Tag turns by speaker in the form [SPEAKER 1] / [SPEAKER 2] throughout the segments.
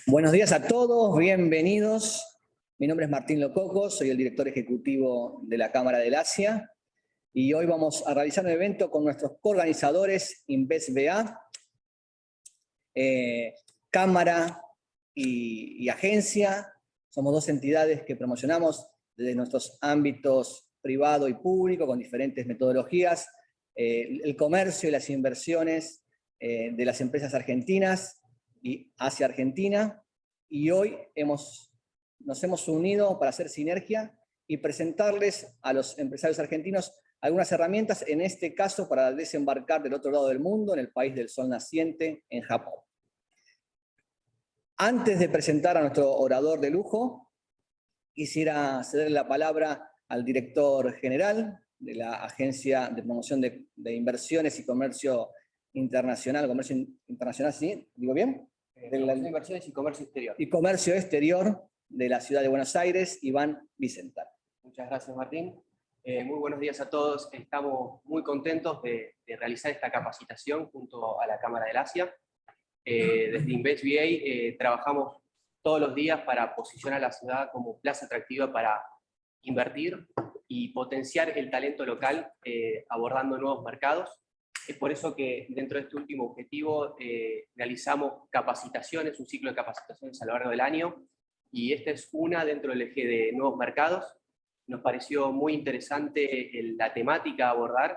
[SPEAKER 1] Buenos días a todos, bienvenidos. Mi nombre es Martín Lococo, soy el director ejecutivo de la Cámara del Asia y hoy vamos a realizar un evento con nuestros coorganizadores InvestBA, Cámara y Agencia. Somos dos entidades que promocionamos desde nuestros ámbitos privado y público con diferentes metodologías, el comercio y las inversiones de las empresas argentinas y hacia Argentina, y hoy nos hemos unido para hacer sinergia y presentarles a los empresarios argentinos algunas herramientas, en este caso para desembarcar del otro lado del mundo, en el país del sol naciente, en Japón. Antes de presentar a nuestro orador de lujo, quisiera ceder la palabra al director general de la Agencia de Promoción de Inversiones y Comercio Internacional, ¿sí? ¿Digo bien?
[SPEAKER 2] De las inversiones y comercio exterior.
[SPEAKER 1] Y comercio exterior de la ciudad de Buenos Aires, Iván Vicental.
[SPEAKER 2] Muchas gracias, Martín. Muy buenos días a todos. Estamos muy contentos de realizar esta capacitación junto a la Cámara del Asia. Desde InvestBA trabajamos todos los días para posicionar a la ciudad como plaza atractiva para invertir y potenciar el talento local abordando nuevos mercados. Es por eso que dentro de este último objetivo realizamos capacitaciones, un ciclo de capacitaciones a lo largo del año, y esta es una dentro del eje de nuevos mercados. Nos pareció muy interesante la temática a abordar,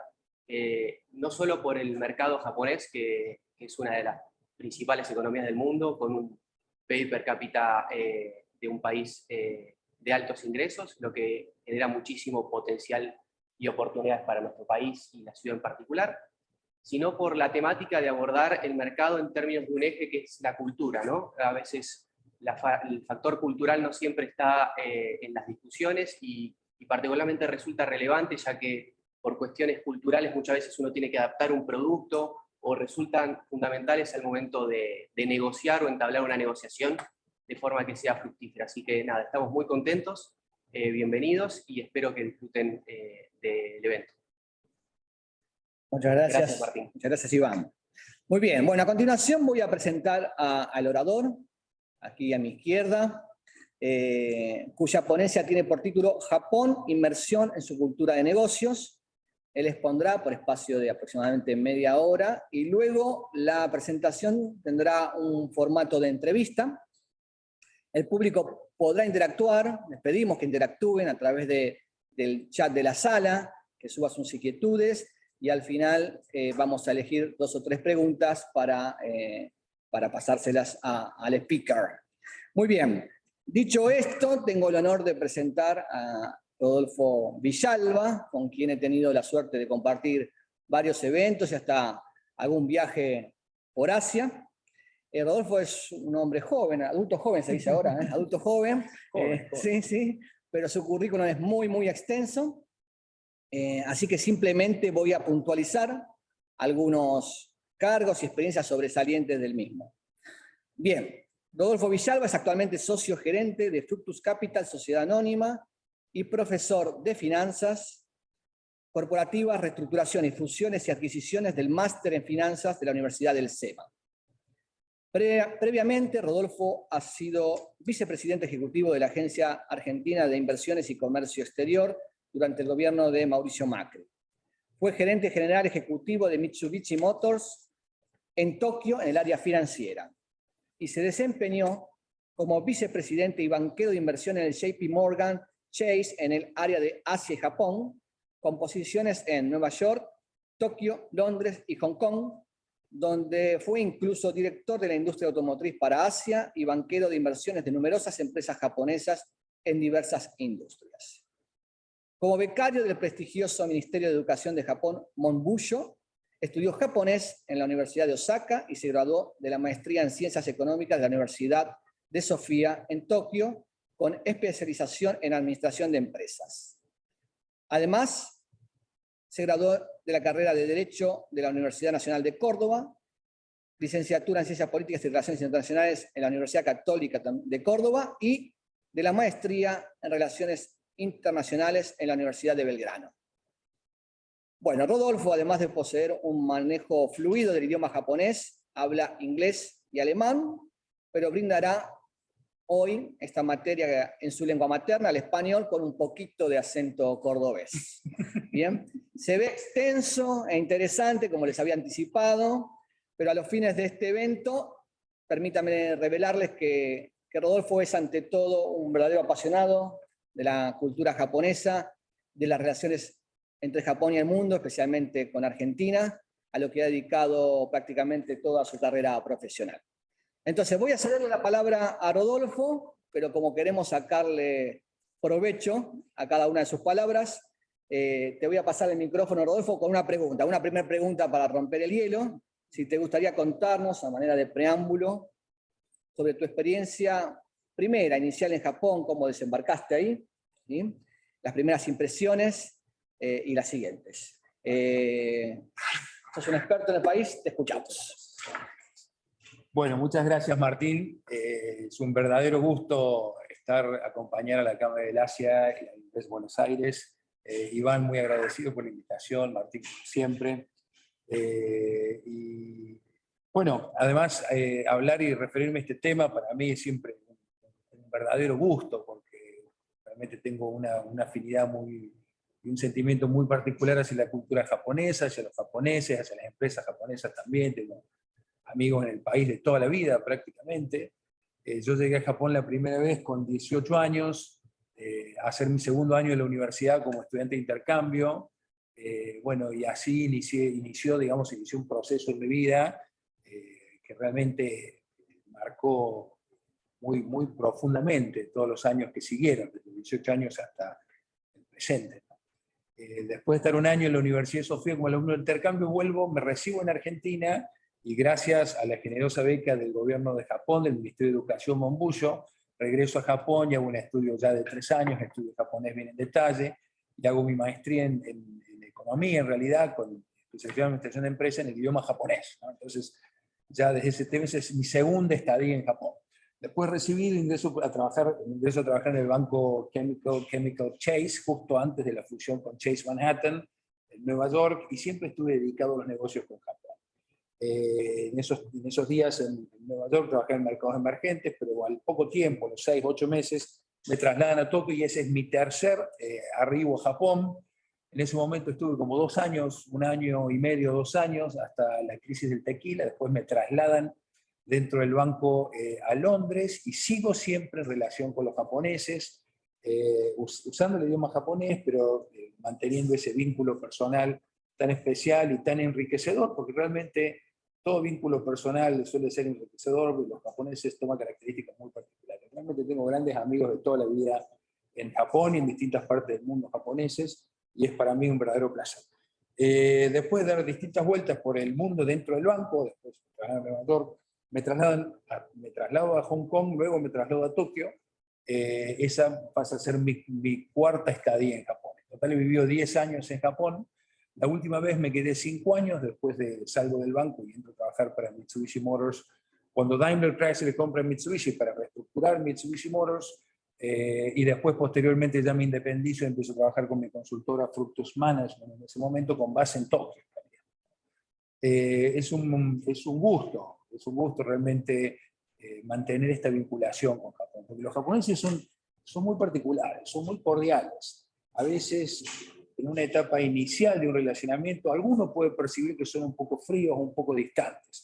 [SPEAKER 2] no solo por el mercado japonés, que es una de las principales economías del mundo, con un PIB per cápita de un país de altos ingresos, lo que genera muchísimo potencial y oportunidades para nuestro país y la ciudad en particular, sino por la temática de abordar el mercado en términos de un eje que es la cultura, ¿no? A veces el factor cultural no siempre está en las discusiones y particularmente resulta relevante, ya que por cuestiones culturales muchas veces uno tiene que adaptar un producto o resultan fundamentales al momento de negociar o entablar una negociación de forma que sea fructífera. Así que nada, estamos muy contentos, bienvenidos y espero que disfruten del evento.
[SPEAKER 1] Muchas gracias.
[SPEAKER 2] Gracias, Martín.
[SPEAKER 1] Muchas gracias, Iván. Muy bien, bueno, a continuación voy a presentar al orador, aquí a mi izquierda, cuya ponencia tiene por título Japón, inmersión en su cultura de negocios. Él expondrá por espacio de aproximadamente media hora y luego la presentación tendrá un formato de entrevista. El público podrá interactuar, les pedimos que interactúen a través del chat de la sala, que suba sus inquietudes, y al final vamos a elegir 2 o 3 preguntas para pasárselas al speaker. Muy bien, dicho esto, tengo el honor de presentar a Rodolfo Villalba, con quien he tenido la suerte de compartir varios eventos y hasta algún viaje por Asia. Rodolfo es un hombre joven, adulto joven se dice ahora, adulto joven, sí, sí, pero su currículum es muy, muy extenso. Así que simplemente voy a puntualizar algunos cargos y experiencias sobresalientes del mismo. Bien, Rodolfo Villalba es actualmente socio gerente de Fructus Capital, sociedad anónima, y profesor de finanzas corporativas, reestructuración y fusiones y adquisiciones del máster en finanzas de la Universidad del SEMA. Previamente, Rodolfo ha sido vicepresidente ejecutivo de la Agencia Argentina de Inversiones y Comercio Exterior durante el gobierno de Mauricio Macri. Fue gerente general ejecutivo de Mitsubishi Motors en Tokio en el área financiera y se desempeñó como vicepresidente y banquero de inversión en el JP Morgan Chase en el área de Asia y Japón, con posiciones en Nueva York, Tokio, Londres y Hong Kong, donde fue incluso director de la industria automotriz para Asia y banquero de inversiones de numerosas empresas japonesas en diversas industrias. Como becario del prestigioso Ministerio de Educación de Japón, Monbusho, estudió japonés en la Universidad de Osaka y se graduó de la maestría en Ciencias Económicas de la Universidad de Sofía en Tokio, con especialización en Administración de Empresas. Además, se graduó de la carrera de Derecho de la Universidad Nacional de Córdoba, licenciatura en Ciencias Políticas y Relaciones Internacionales en la Universidad Católica de Córdoba y de la maestría en Relaciones Internacionales en la Universidad de Belgrano. Bueno, Rodolfo, además de poseer un manejo fluido del idioma japonés, habla inglés y alemán, pero brindará hoy esta materia en su lengua materna, el español, con un poquito de acento cordobés. Bien, se ve extenso e interesante, como les había anticipado, pero a los fines de este evento, permítanme revelarles que Rodolfo es ante todo un verdadero apasionado de la cultura japonesa, de las relaciones entre Japón y el mundo, especialmente con Argentina, a lo que ha dedicado prácticamente toda su carrera profesional. Entonces voy a cederle la palabra a Rodolfo, pero como queremos sacarle provecho a cada una de sus palabras, te voy a pasar el micrófono, Rodolfo, con una pregunta, una primera pregunta para romper el hielo. Si te gustaría contarnos, a manera de preámbulo, sobre tu experiencia primera, inicial en Japón, cómo desembarcaste ahí, ¿sí? Las primeras impresiones y las siguientes. Sos un experto en el país, te escuchamos.
[SPEAKER 3] Bueno, muchas gracias, Martín. Es un verdadero gusto acompañar a la Cámara del Asia y a Inves Buenos Aires. Iván, muy agradecido por la invitación, Martín, como siempre. Y bueno, además, hablar y referirme a este tema para mí es siempre un verdadero gusto, porque realmente tengo una afinidad y un sentimiento muy particular hacia la cultura japonesa, hacia los japoneses, hacia las empresas japonesas también. Tengo amigos en el país de toda la vida prácticamente. Yo llegué a Japón la primera vez con 18 años, a hacer mi segundo año de la universidad como estudiante de intercambio. Bueno, y así inició un proceso en mi vida que realmente marcó muy, muy profundamente todos los años que siguieron, desde los 18 años hasta el presente. Después de estar un año en la Universidad de Sofía como alumno de intercambio, vuelvo, me recibo en Argentina, y gracias a la generosa beca del gobierno de Japón, del Ministerio de Educación Monbullo, regreso a Japón y hago un estudio ya de 3 años, estudio japonés bien en detalle, y hago mi maestría en economía, en realidad, con especialización en administración de empresas en el idioma japonés, ¿no? Entonces, ya desde ese tema es mi segunda estadía en Japón. Después recibido, ingreso a trabajar en el banco Chemical Chase, justo antes de la fusión con Chase Manhattan, en Nueva York, y siempre estuve dedicado a los negocios con Japón. En esos días en Nueva York trabajé en mercados emergentes, pero al poco tiempo, los 6, 8 meses, me trasladan a Tokio y ese es mi tercer arribo a Japón. En ese momento estuve como 2 años, 1 año y medio, 2 años, hasta la crisis del tequila. Después me trasladan dentro del banco a Londres y sigo siempre en relación con los japoneses, usando el idioma japonés, pero manteniendo ese vínculo personal tan especial y tan enriquecedor, porque realmente todo vínculo personal suele ser enriquecedor, y los japoneses toman características muy particulares. Realmente tengo grandes amigos de toda la vida en Japón y en distintas partes del mundo japoneses, y es para mí un verdadero placer. Después de dar distintas vueltas por el mundo dentro del banco, después a Nueva York, me traslado a Hong Kong, luego me traslado a Tokio. Esa pasa a ser mi cuarta estadía en Japón. En total he vivido 10 años en Japón. La última vez me quedé 5 años, después salgo del banco y entro a trabajar para Mitsubishi Motors. Cuando Daimler Chrysler compra Mitsubishi para reestructurar Mitsubishi Motors, y después posteriormente ya me independizo y empiezo a trabajar con mi consultora Fructus Management en ese momento, con base en Tokio. Es un gusto realmente mantener esta vinculación con Japón, porque los japoneses son muy particulares, son muy cordiales. A veces, en una etapa inicial de un relacionamiento, algunos pueden percibir que son un poco fríos o un poco distantes.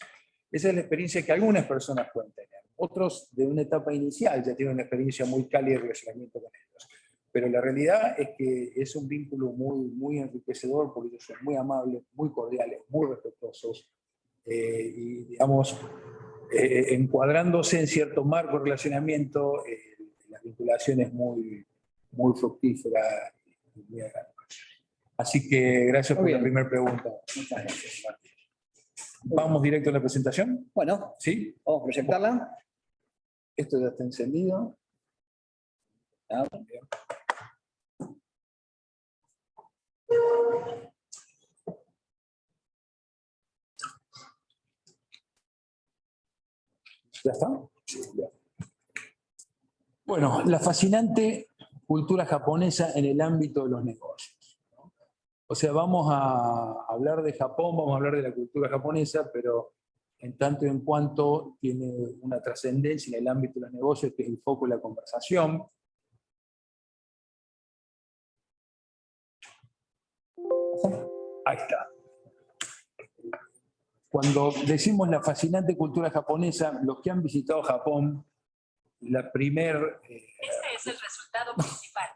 [SPEAKER 3] Esa es la experiencia que algunas personas pueden tener. Otros, de una etapa inicial, ya tienen una experiencia muy cálida de relacionamiento con ellos. Pero la realidad es que es un vínculo muy, muy enriquecedor, porque ellos son muy amables, muy cordiales, muy respetuosos, y digamos, encuadrándose en cierto marco de relacionamiento, la vinculación es muy, muy fructífera y muy agradable. Así que gracias por la primera pregunta.
[SPEAKER 1] Muchas gracias,
[SPEAKER 3] Martín. ¿Vamos directo a la presentación?
[SPEAKER 1] Bueno,
[SPEAKER 3] ¿sí?
[SPEAKER 1] Vamos a proyectarla.
[SPEAKER 3] Esto ya está encendido. ¿Ya está? Sí, ya. Bueno, la fascinante cultura japonesa en el ámbito de los negocios, ¿no? O sea, vamos a hablar de Japón, vamos a hablar de la cultura japonesa, pero en tanto y en cuanto tiene una trascendencia en el ámbito de los negocios, que es el foco de la conversación. Ahí está. Cuando decimos la fascinante cultura japonesa, los que han visitado Japón, la primer...
[SPEAKER 4] Este es el resultado principal.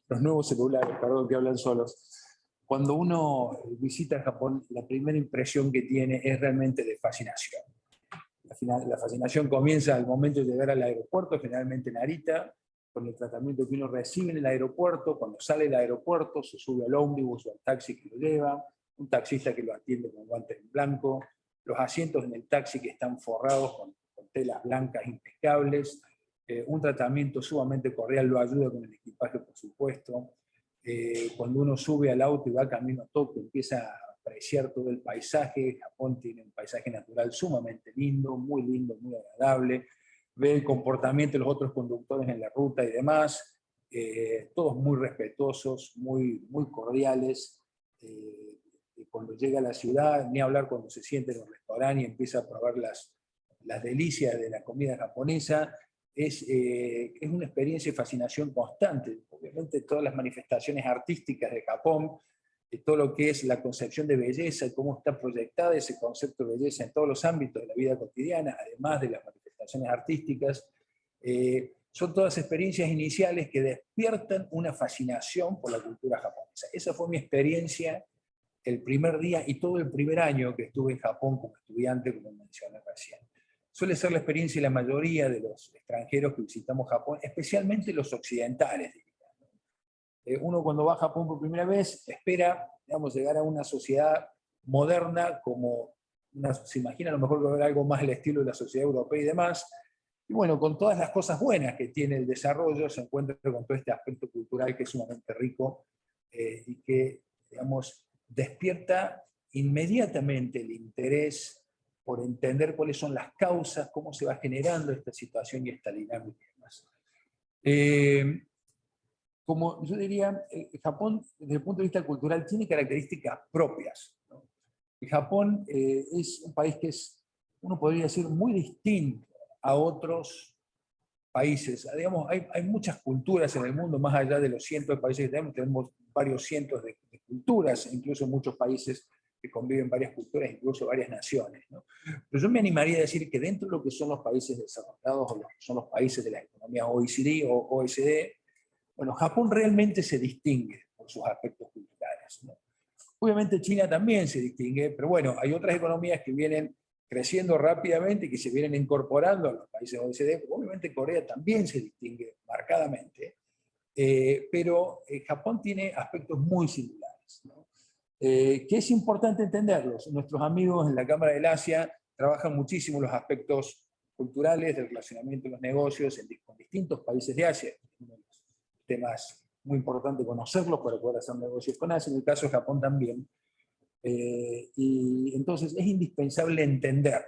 [SPEAKER 3] Los nuevos celulares, perdón, que hablan solos. Cuando uno visita Japón, la primera impresión que tiene es realmente de fascinación. La fascinación comienza al momento de llegar al aeropuerto, generalmente Narita, con el tratamiento que uno recibe en el aeropuerto. Cuando sale del aeropuerto, se sube al ómnibus o al taxi que lo lleva, un taxista que lo atiende con guantes en blanco, los asientos en el taxi que están forrados con telas blancas impecables, un tratamiento sumamente cordial lo ayuda con el equipaje, por supuesto. Cuando uno sube al auto y va camino a Tokio, empieza a apreciar todo el paisaje. Japón tiene un paisaje natural sumamente lindo, muy agradable. Ve el comportamiento de los otros conductores en la ruta y demás, todos muy respetuosos, muy cordiales. Y cuando llega a la ciudad, ni hablar cuando se siente en un restaurante y empieza a probar las delicias de la comida japonesa, es una experiencia de fascinación constante. Obviamente todas las manifestaciones artísticas de Japón, todo lo que es la concepción de belleza y cómo está proyectada ese concepto de belleza en todos los ámbitos de la vida cotidiana, además de las manifestaciones artísticas, son todas experiencias iniciales que despiertan una fascinación por la cultura japonesa. Esa fue mi experiencia el primer día y todo el primer año que estuve en Japón como estudiante, como mencioné recién. Suele ser la experiencia de la mayoría de los extranjeros que visitamos Japón, especialmente los occidentales. Uno cuando va a Japón por primera vez espera, digamos, llegar a una sociedad moderna, como se imagina a lo mejor que va a haber algo más al estilo de la sociedad europea y demás. Y bueno, con todas las cosas buenas que tiene el desarrollo, se encuentra con todo este aspecto cultural que es sumamente rico y que, digamos, despierta inmediatamente el interés por entender cuáles son las causas, cómo se va generando esta situación y esta dinámica y demás. Como yo diría, Japón, desde el punto de vista cultural, tiene características propias, ¿no? Japón es un país que es, uno podría decir, muy distinto a otros países. Digamos, hay muchas culturas en el mundo, más allá de los cientos de países que tenemos varios cientos de culturas, incluso muchos países que conviven varias culturas, incluso varias naciones, ¿no? Pero yo me animaría a decir que dentro de lo que son los países desarrollados, o lo que son los países de las economías OECD o OECD, bueno, Japón realmente se distingue por sus aspectos culturales, ¿no? Obviamente China también se distingue, pero bueno, hay otras economías que vienen creciendo rápidamente y que se vienen incorporando a los países OECD. Obviamente Corea también se distingue marcadamente, pero Japón tiene aspectos muy singulares, ¿no? Que es importante entenderlos. Nuestros amigos en la Cámara del Asia trabajan muchísimo los aspectos culturales del relacionamiento de los negocios con distintos países de Asia. Uno de los temas muy importantes conocerlos para poder hacer negocios con Asia, en el caso de Japón también. Y entonces es indispensable entender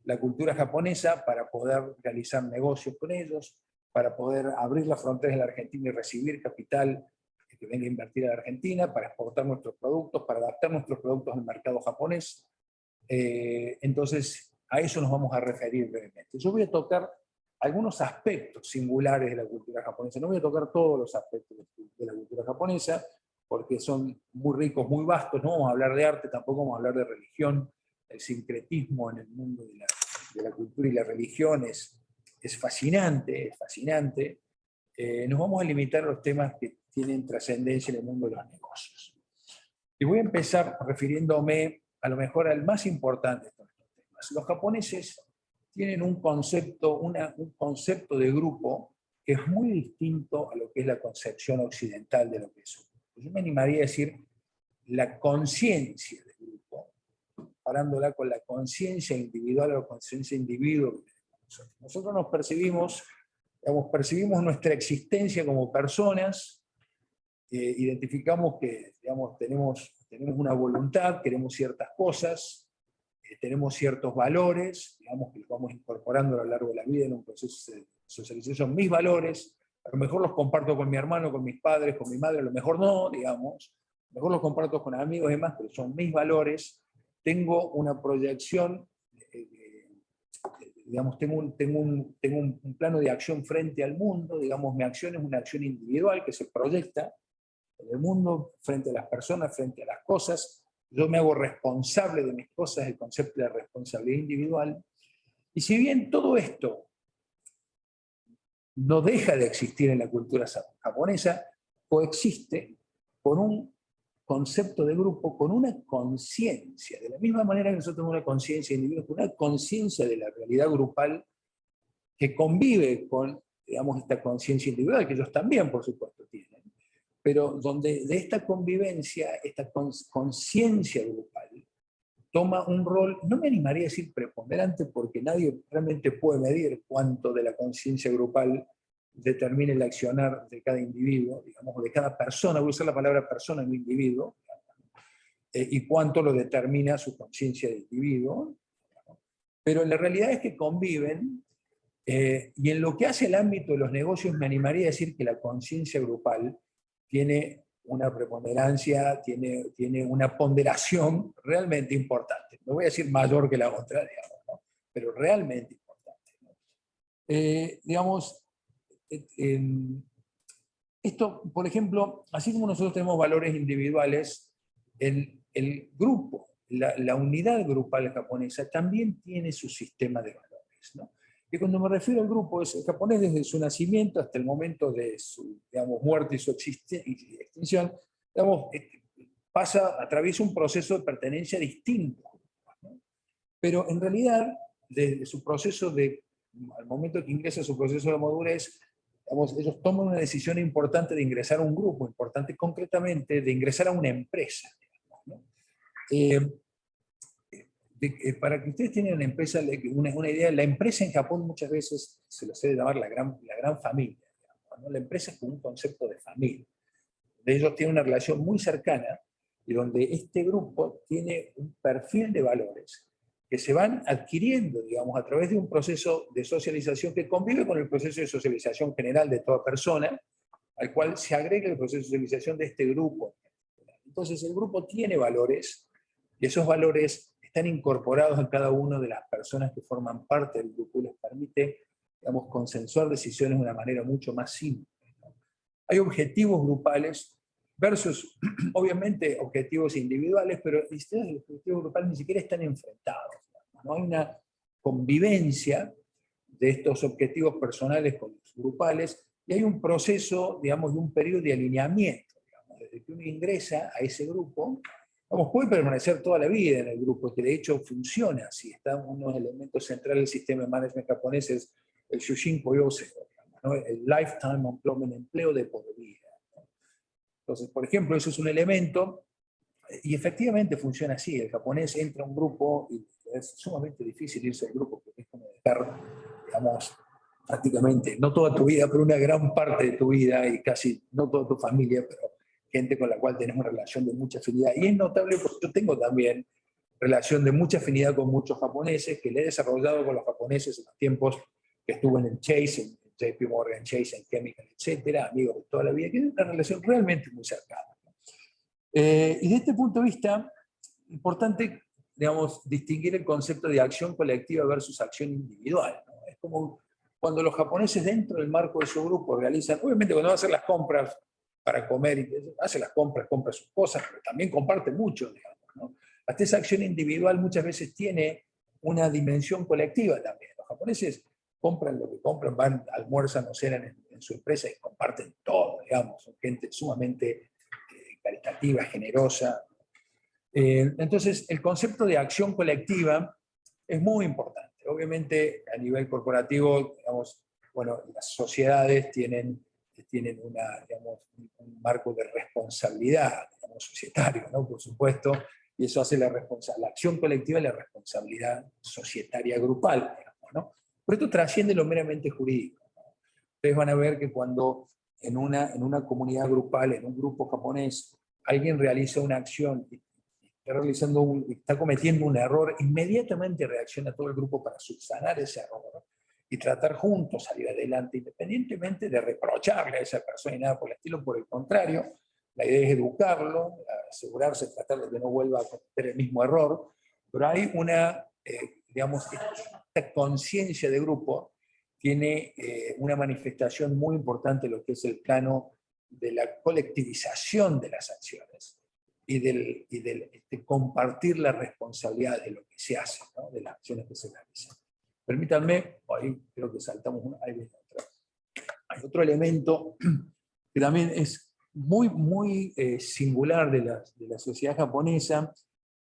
[SPEAKER 3] la cultura japonesa para poder realizar negocios con ellos, para poder abrir las fronteras de la Argentina y recibir capital que venga a invertir a la Argentina, para exportar nuestros productos, para adaptar nuestros productos al mercado japonés. Entonces, a eso nos vamos a referir brevemente. Yo voy a tocar algunos aspectos singulares de la cultura japonesa. No voy a tocar todos los aspectos de la cultura japonesa, porque son muy ricos, muy vastos. No vamos a hablar de arte, tampoco vamos a hablar de religión. El sincretismo en el mundo de la cultura y la religión es fascinante, es fascinante. Nos vamos a limitar a los temas que tienen trascendencia en el mundo de los negocios. Y voy a empezar refiriéndome a lo mejor al más importante de estos temas. Los japoneses tienen un concepto de grupo que es muy distinto a lo que es la concepción occidental de lo que es. Yo me animaría a decir la conciencia del grupo, comparándola con la conciencia individual o la conciencia individuo. Nosotros nos percibimos nuestra existencia como personas, identificamos que, digamos, tenemos una voluntad, queremos ciertas cosas, tenemos ciertos valores, digamos, que los vamos incorporando a lo largo de la vida en un proceso de socialización. Son mis valores, a lo mejor los comparto con mi hermano, con mis padres, con mi madre, a lo mejor no, digamos, a lo mejor los comparto con amigos y demás, pero son mis valores, tengo una proyección, digamos, tengo un plano de acción frente al mundo, digamos, mi acción es una acción individual que se proyecta en el mundo, frente a las personas, frente a las cosas. Yo me hago responsable de mis cosas, el concepto de responsabilidad individual. Y si bien todo esto no deja de existir en la cultura japonesa, coexiste con un concepto de grupo, con una conciencia, de la misma manera que nosotros tenemos una conciencia individual, con una conciencia de la realidad grupal que convive con, digamos, esta conciencia individual, que ellos también, por supuesto, tienen, pero donde de esta convivencia, esta conciencia grupal, toma un rol, no me animaría a decir preponderante, porque nadie realmente puede medir cuánto de la conciencia grupal determina el accionar de cada individuo, digamos, de cada persona, voy a usar la palabra persona, no individuo, y cuánto lo determina su conciencia de individuo, pero la realidad es que conviven, y en lo que hace el ámbito de los negocios me animaría a decir que la conciencia grupal tiene una preponderancia, tiene una ponderación realmente importante. No voy a decir mayor que la otra, digamos, ¿no? Pero realmente importante, ¿no? Digamos, esto, por ejemplo, así como nosotros tenemos valores individuales, el grupo, la unidad grupal japonesa también tiene su sistema de valores, ¿no? Y cuando me refiero al grupo, es el japonés desde su nacimiento hasta el momento de su, digamos, muerte y su extinción, digamos, atraviesa un proceso de pertenencia distinto, ¿no? Pero en realidad, desde su proceso al momento que ingresa su proceso de madurez, digamos, ellos toman una decisión importante de ingresar a un grupo, importante concretamente de ingresar a una empresa, digamos, ¿no? Para que ustedes tengan una idea, la empresa en Japón muchas veces se lo suele llamar la gran familia, digamos, ¿no? La empresa es como un concepto de familia. Ellos tienen una relación muy cercana y donde este grupo tiene un perfil de valores que se van adquiriendo, digamos, a través de un proceso de socialización que convive con el proceso de socialización general de toda persona, al cual se agrega el proceso de socialización de este grupo. Entonces el grupo tiene valores, y esos valores están incorporados en cada una de las personas que forman parte del grupo y les permite, digamos, consensuar decisiones de una manera mucho más simple, ¿no? Hay objetivos grupales versus, obviamente, objetivos individuales, pero los objetivos grupales ni siquiera están enfrentados, ¿no? Hay una convivencia de estos objetivos personales con los grupales, y hay un proceso, digamos, de un periodo de alineamiento, digamos, desde que uno ingresa a ese grupo, vamos, puede permanecer toda la vida en el grupo, que de hecho funciona así. Está uno de los elementos centrales del sistema de management japonés, es el Shushin Koyose, ¿no? El Lifetime Employment, empleo de por vida, ¿no? Entonces, por ejemplo, eso es un elemento, y efectivamente funciona así. El japonés entra a un grupo y es sumamente difícil irse al grupo, porque es como dejar, digamos, prácticamente, no toda tu vida, pero una gran parte de tu vida, y casi no toda tu familia, pero gente con la cual tenemos una relación de mucha afinidad. Y es notable porque yo tengo también relación de mucha afinidad con muchos japoneses, que le he desarrollado con los japoneses en los tiempos que estuve en el Chase, en JP Morgan Chase, en Chemical, etcétera, amigos de toda la vida, que es una relación realmente muy cercana. Y desde este punto de vista, importante, digamos, distinguir el concepto de acción colectiva versus acción individual, ¿no? Es como cuando los japoneses dentro del marco de su grupo realizan, obviamente cuando van a hacer las compras para comer, y hace las compras, compra sus cosas, pero también comparte mucho, digamos, ¿no? Hasta esa acción individual muchas veces tiene una dimensión colectiva también. Los japoneses compran lo que compran, van, almuerzan o cenan en su empresa y comparten todo, digamos, son gente sumamente caritativa, generosa. Entonces, el concepto de acción colectiva es muy importante. Obviamente, a nivel corporativo, digamos, bueno, las sociedades tienen digamos, un marco de responsabilidad, digamos, societario, ¿no? Por supuesto, y eso hace la acción colectiva y la responsabilidad societaria grupal, digamos, ¿no? Pero esto trasciende lo meramente jurídico, ¿no? Ustedes van a ver que cuando en una comunidad grupal, en un grupo japonés, alguien realiza una acción y está cometiendo un error, inmediatamente reacciona todo el grupo para subsanar ese error y tratar juntos salir adelante, independientemente de reprocharle a esa persona y nada por el estilo. Por el contrario, la idea es educarlo, asegurarse, tratar de que no vuelva a cometer el mismo error, pero hay una, digamos, esta conciencia de grupo tiene una manifestación muy importante en lo que es el plano de la colectivización de las acciones y del compartir la responsabilidad de lo que se hace, ¿no? De las acciones que se realizan. Permítanme, ahí creo que saltamos una, ahí viene otra. Hay otro elemento que también es muy singular de la sociedad japonesa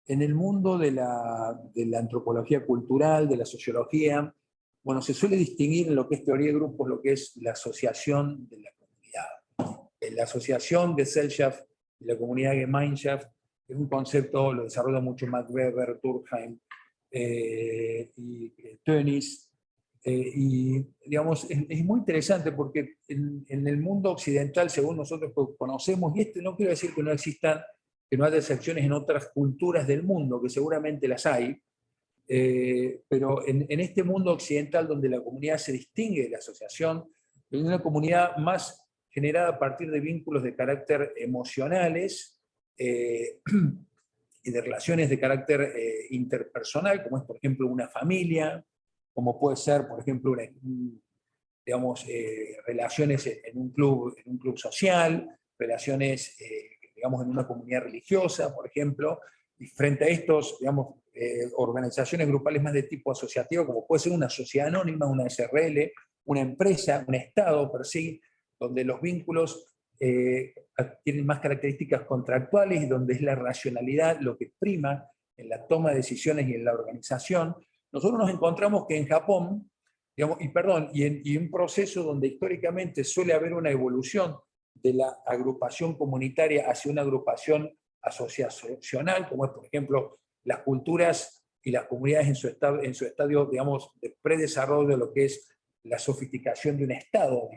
[SPEAKER 3] en el mundo de la antropología cultural, de la sociología. Bueno, se suele distinguir en lo que es teoría de grupos, lo que es la asociación de la comunidad. La asociación, Gesellschaft, de la comunidad Gemeinschaft, es un concepto, lo desarrolla mucho Max Weber, Durkheim y Tönnies. Y digamos, es muy interesante porque en el mundo occidental, según nosotros conocemos, y esto no quiero decir que no existan, que no haya excepciones en otras culturas del mundo, que seguramente las hay, pero en este mundo occidental donde la comunidad se distingue de la asociación, es una comunidad más generada a partir de vínculos de carácter emocionales y de relaciones de carácter interpersonal, como es por ejemplo una familia, como puede ser por ejemplo digamos, relaciones en un club social, relaciones digamos, en una comunidad religiosa, por ejemplo, y frente a estos, digamos, organizaciones grupales más de tipo asociativo, como puede ser una sociedad anónima, una SRL, una empresa, un Estado per sí, donde los vínculos tienen más características contractuales y donde es la racionalidad lo que prima en la toma de decisiones y en la organización. Nosotros nos encontramos que en Japón, digamos, y un proceso donde históricamente suele haber una evolución de la agrupación comunitaria hacia una agrupación asociacional, como es, por ejemplo, las culturas y las comunidades en su estadio, digamos, de predesarrollo de lo que es la sofisticación de un Estado,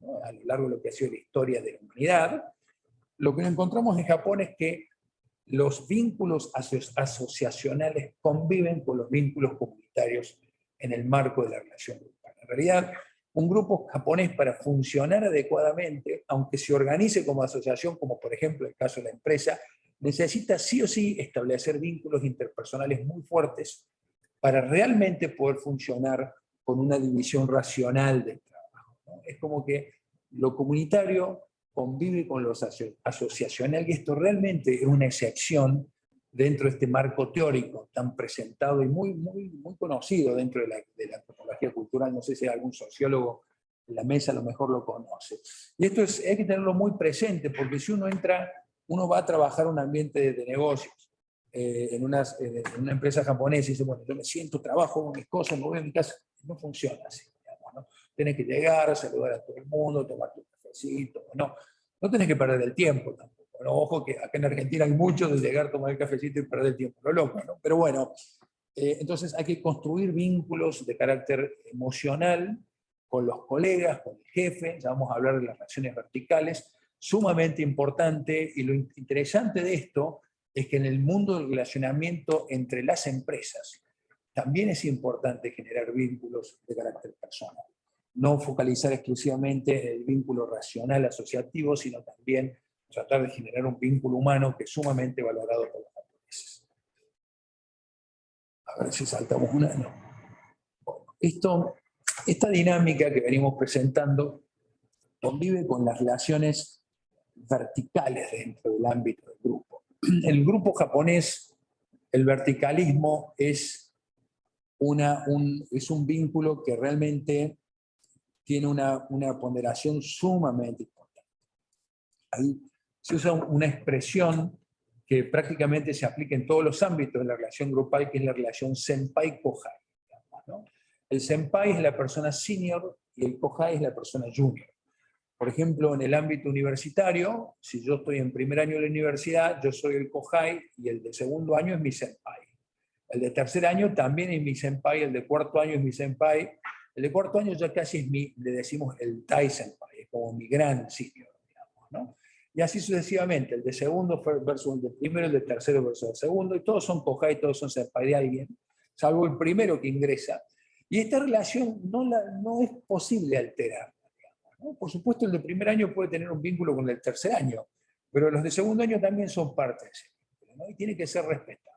[SPEAKER 3] ¿no? A lo largo de lo que ha sido la historia de la humanidad. Lo que encontramos en Japón es que los vínculos asociacionales conviven con los vínculos comunitarios en el marco de la relación grupal. En realidad, un grupo japonés para funcionar adecuadamente, aunque se organice como asociación, como por ejemplo el caso de la empresa, necesita sí o sí establecer vínculos interpersonales muy fuertes para realmente poder funcionar con una división racional del trabajo, ¿no? Es como que lo comunitario convive con lo asociacional, y esto realmente es una excepción dentro de este marco teórico tan presentado y muy conocido dentro de la antropología cultural. No sé si algún sociólogo en la mesa a lo mejor lo conoce. Y esto hay que tenerlo muy presente, porque si uno va a trabajar en un ambiente de negocios, en una empresa japonesa, y dice, bueno, yo me siento, trabajo con mis cosas, me voy a mi casa, no funciona así, digamos, ¿no? Tienes que llegar, saludar a todo el mundo, tomar tu cafecito, no tenés que perder el tiempo tampoco. Bueno, ojo que acá en Argentina hay mucho de llegar, tomar el cafecito y perder el tiempo, lo loco, ¿no? Pero bueno, entonces hay que construir vínculos de carácter emocional con los colegas, con el jefe, ya vamos a hablar de las relaciones verticales, sumamente importante, y lo interesante de esto es que en el mundo del relacionamiento entre las empresas también es importante generar vínculos de carácter personal. No focalizar exclusivamente en el vínculo racional asociativo, sino también tratar de generar un vínculo humano que es sumamente valorado por los japoneses. A ver si saltamos una. No. Bueno, esta dinámica que venimos presentando convive con las relaciones verticales dentro del ámbito del grupo. El grupo japonés, el verticalismo es un vínculo que realmente tiene una ponderación sumamente importante. Ahí se usa una expresión que prácticamente se aplica en todos los ámbitos de la relación grupal, que es la relación senpai-kohai, ¿no? El senpai es la persona senior y el kohai es la persona junior. Por ejemplo, en el ámbito universitario, si yo estoy en primer año de la universidad, yo soy el kohai y el de segundo año es mi senpai. El de tercer año también es mi senpai, el de cuarto año es mi senpai. El de cuarto año ya casi es le decimos el Tai Senpai, es como mi gran senior, digamos, ¿no? Y así sucesivamente, el de segundo versus el de primero, el de tercero versus el segundo, y todos son kohai, todos son senpai de alguien, salvo el primero que ingresa. Y esta relación no es posible alterar, digamos, ¿no? Por supuesto, el de primer año puede tener un vínculo con el de tercer año, pero los de segundo año también son parte de ese vínculo, ¿no? Y tiene que ser respetado.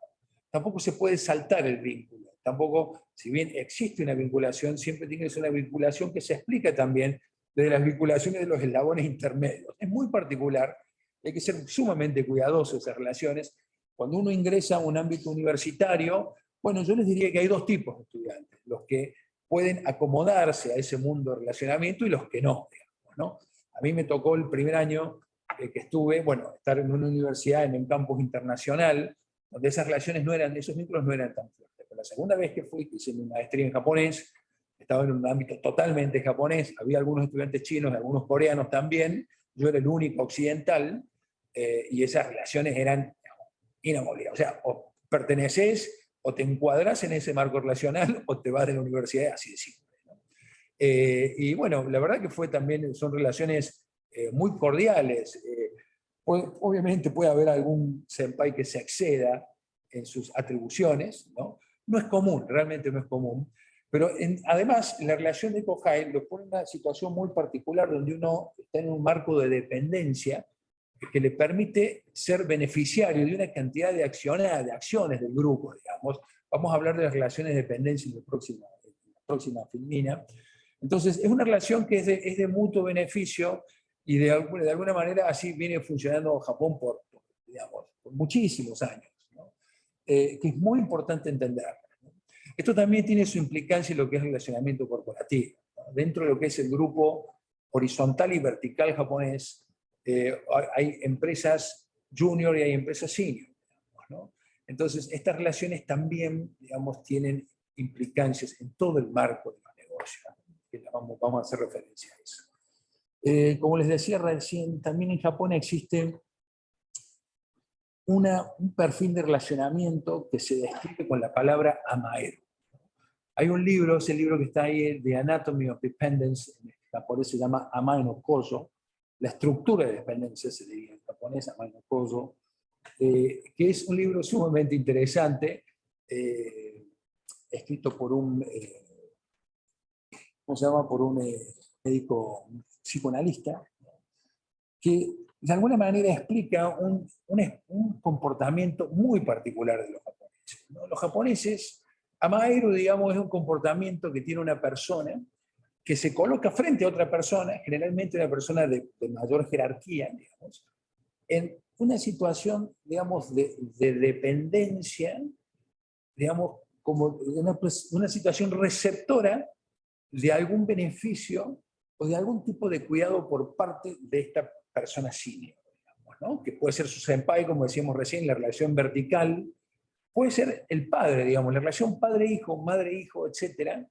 [SPEAKER 3] tampoco se puede saltar el vínculo. Tampoco, si bien existe una vinculación, siempre tiene que ser una vinculación que se explica también desde las vinculaciones de los eslabones intermedios. Es muy particular, hay que ser sumamente cuidadosos de esas relaciones. Cuando uno ingresa a un ámbito universitario, bueno, yo les diría que hay dos tipos de estudiantes, los que pueden acomodarse a ese mundo de relacionamiento y los que no, digamos, ¿no? A mí me tocó el primer año que estuve, bueno, estar en una universidad en un campus internacional, donde esas relaciones no eran, esos vínculos no eran tan fuertes. Pero la segunda vez que fui, hice mi maestría en japonés, estaba en un ámbito totalmente japonés, había algunos estudiantes chinos, algunos coreanos también, yo era el único occidental, y esas relaciones eran inamovibles. O sea, o perteneces o te encuadras en ese marco relacional o te vas de la universidad, así de simple, ¿no? Y bueno, la verdad que fue también, son relaciones muy cordiales. Obviamente puede haber algún senpai que se exceda en sus atribuciones, ¿no? No es común, realmente no es común. Pero además, la relación de Kohai lo pone en una situación muy particular donde uno está en un marco de dependencia que le permite ser beneficiario de una cantidad de acciones del grupo, digamos. Vamos a hablar de las relaciones de dependencia en la próxima filmina. Entonces, es una relación que es de mutuo beneficio y de alguna manera así viene funcionando Japón digamos, por muchísimos años, ¿no? Que es muy importante entender. Esto también tiene su implicancia en lo que es el relacionamiento corporativo, ¿no? Dentro de lo que es el grupo horizontal y vertical japonés, hay empresas junior y hay empresas senior, ¿no? Entonces, estas relaciones también, digamos, tienen implicancias en todo el marco de los negocios, ¿no? Que vamos a hacer referencia a eso. Como les decía recién, también en Japón existe un perfil de relacionamiento que se describe con la palabra amaero. Hay un libro, ese libro que está ahí, The Anatomy of Dependence, en japonés se llama Amae no Koso, la estructura de dependencia se diría en japonés, Amae no Koso, que es un libro sumamente interesante, escrito por un, ¿cómo se llama? Por un médico, un psicoanalista, que de alguna manera explica un comportamiento muy particular de los japoneses, ¿no? Los japoneses, amaero, digamos, es un comportamiento que tiene una persona que se coloca frente a otra persona, generalmente una persona de mayor jerarquía, digamos, en una situación, digamos, de dependencia, digamos, como una situación receptora de algún beneficio o de algún tipo de cuidado por parte de esta persona senior, digamos, ¿no? Que puede ser su senpai, como decíamos recién, la relación vertical, puede ser el padre, digamos, la relación padre-hijo, madre-hijo, etcétera,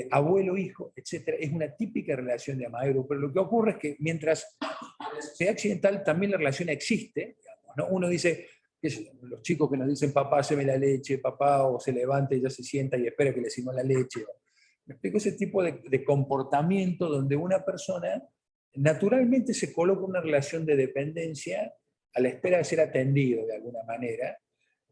[SPEAKER 3] abuelo-hijo, etcétera, es una típica relación de amaero, pero lo que ocurre es que mientras en la sociedad occidental también la relación existe, digamos, ¿no? Uno dice, los chicos que nos dicen papá, haceme la leche, papá, o se levanta y ya se sienta y espera que le sirvan la leche. Me explico, ese tipo de comportamiento donde una persona naturalmente se coloca en una relación de dependencia a la espera de ser atendido de alguna manera.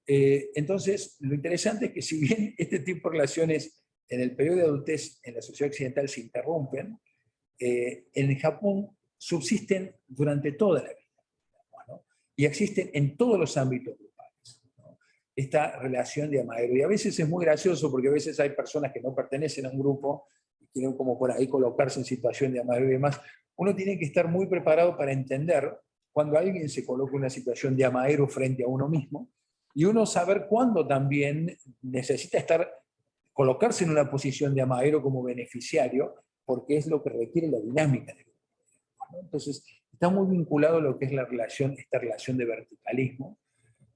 [SPEAKER 3] Entonces, lo interesante es que si bien este tipo de relaciones en el periodo de adultez en la sociedad occidental se interrumpen, en Japón subsisten durante toda la vida, ¿no? Y existen en todos los ámbitos grupales, ¿no? Esta relación de amaero. Y a veces es muy gracioso porque a veces hay personas que no pertenecen a un grupo y quieren como por ahí colocarse en situación de amaero y demás. Uno tiene que estar muy preparado para entender cuando alguien se coloca en una situación de amaero frente a uno mismo, y uno saber cuándo también necesita colocarse en una posición de amaero como beneficiario, porque es lo que requiere la dinámica del grupo, ¿no? Entonces, está muy vinculado a lo que es esta relación de verticalismo,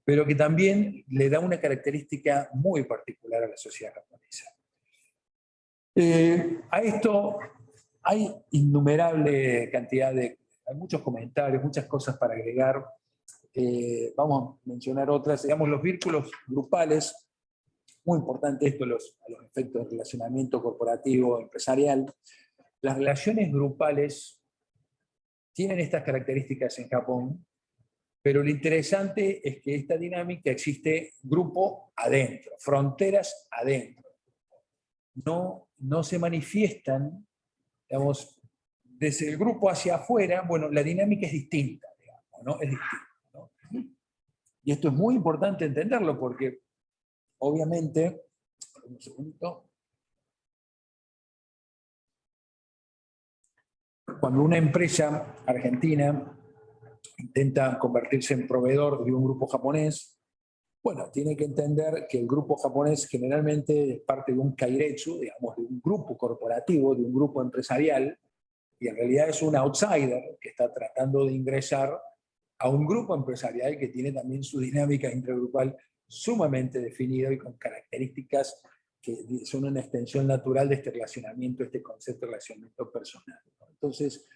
[SPEAKER 3] pero que también le da una característica muy particular a la sociedad japonesa. A esto hay innumerable cantidad hay muchos comentarios, muchas cosas para agregar. Vamos a mencionar otras, digamos, los vínculos grupales, muy importante esto, a los efectos de relacionamiento corporativo, empresarial. Las relaciones grupales tienen estas características en Japón, pero lo interesante es que esta dinámica existe grupo adentro, fronteras adentro. No se manifiestan, digamos, desde el grupo hacia afuera. Bueno, la dinámica es distinta, digamos, ¿no? Es distinta, ¿no? Y esto es muy importante entenderlo porque obviamente, un segundito. Cuando una empresa argentina intenta convertirse en proveedor de un grupo japonés, bueno, tiene que entender que el grupo japonés generalmente es parte de un kairetsu, digamos, de un grupo corporativo, de un grupo empresarial, y en realidad es un outsider que está tratando de ingresar a un grupo empresarial que tiene también su dinámica intergrupal sumamente definida y con características que son una extensión natural de este relacionamiento, este concepto de relacionamiento personal. Entonces,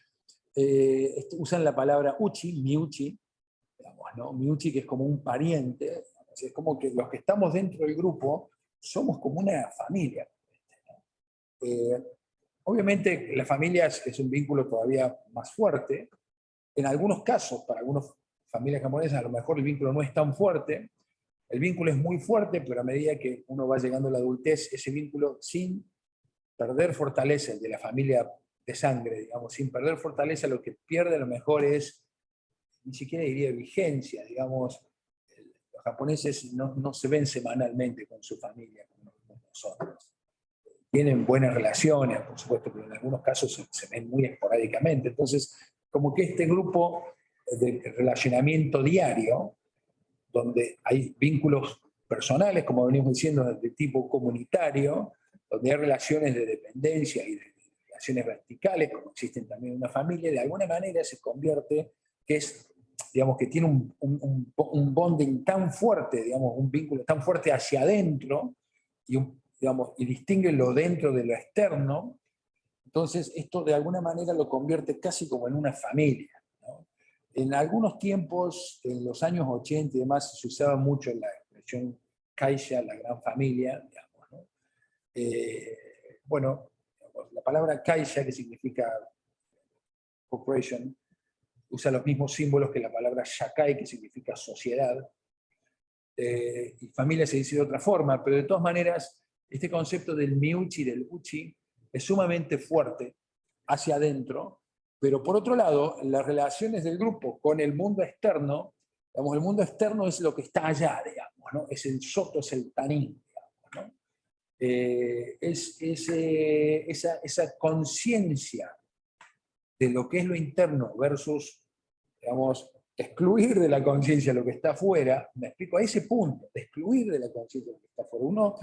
[SPEAKER 3] usan la palabra uchi, miuchi, digamos, ¿no? Miuchi, que es como un pariente, es como que los que estamos dentro del grupo somos como una familia. Obviamente la familia es un vínculo todavía más fuerte. En algunos casos, para algunas familias japonesas, a lo mejor el vínculo no es tan fuerte. El vínculo es muy fuerte, pero a medida que uno va llegando a la adultez, ese vínculo, sin perder fortaleza, el de la familia de sangre, digamos, sin perder fortaleza, lo que pierde a lo mejor es, ni siquiera diría vigencia, digamos. Los japoneses no se ven semanalmente con su familia como nosotros. Tienen buenas relaciones, por supuesto, pero en algunos casos se ven muy esporádicamente. Entonces, como que este grupo de relacionamiento diario, donde hay vínculos personales, como venimos diciendo, de tipo comunitario, donde hay relaciones de dependencia y de relaciones verticales, como existen también en una familia, de alguna manera se convierte, que es, digamos, que tiene un bonding tan fuerte, digamos, un vínculo tan fuerte hacia adentro, digamos, y distingue lo dentro de lo externo. Entonces, esto de alguna manera lo convierte casi como en una familia, ¿no? En algunos tiempos, en los años 80 y demás, se usaba mucho la expresión kaisha, la gran familia, digamos, ¿no? Bueno, la palabra kaisha, que significa corporation, usa los mismos símbolos que la palabra shakai, que significa sociedad. Y familia se dice de otra forma, pero de todas maneras, este concepto del miuchi, del uchi, es sumamente fuerte hacia adentro, pero por otro lado, las relaciones del grupo con el mundo externo, digamos, el mundo externo es lo que está allá, digamos, ¿no? Es el soto, es el tanín, digamos, ¿no? Esa conciencia de lo que es lo interno versus, digamos, excluir de la conciencia lo que está afuera, me explico, a ese punto, de excluir de la conciencia lo que está afuera. Uno,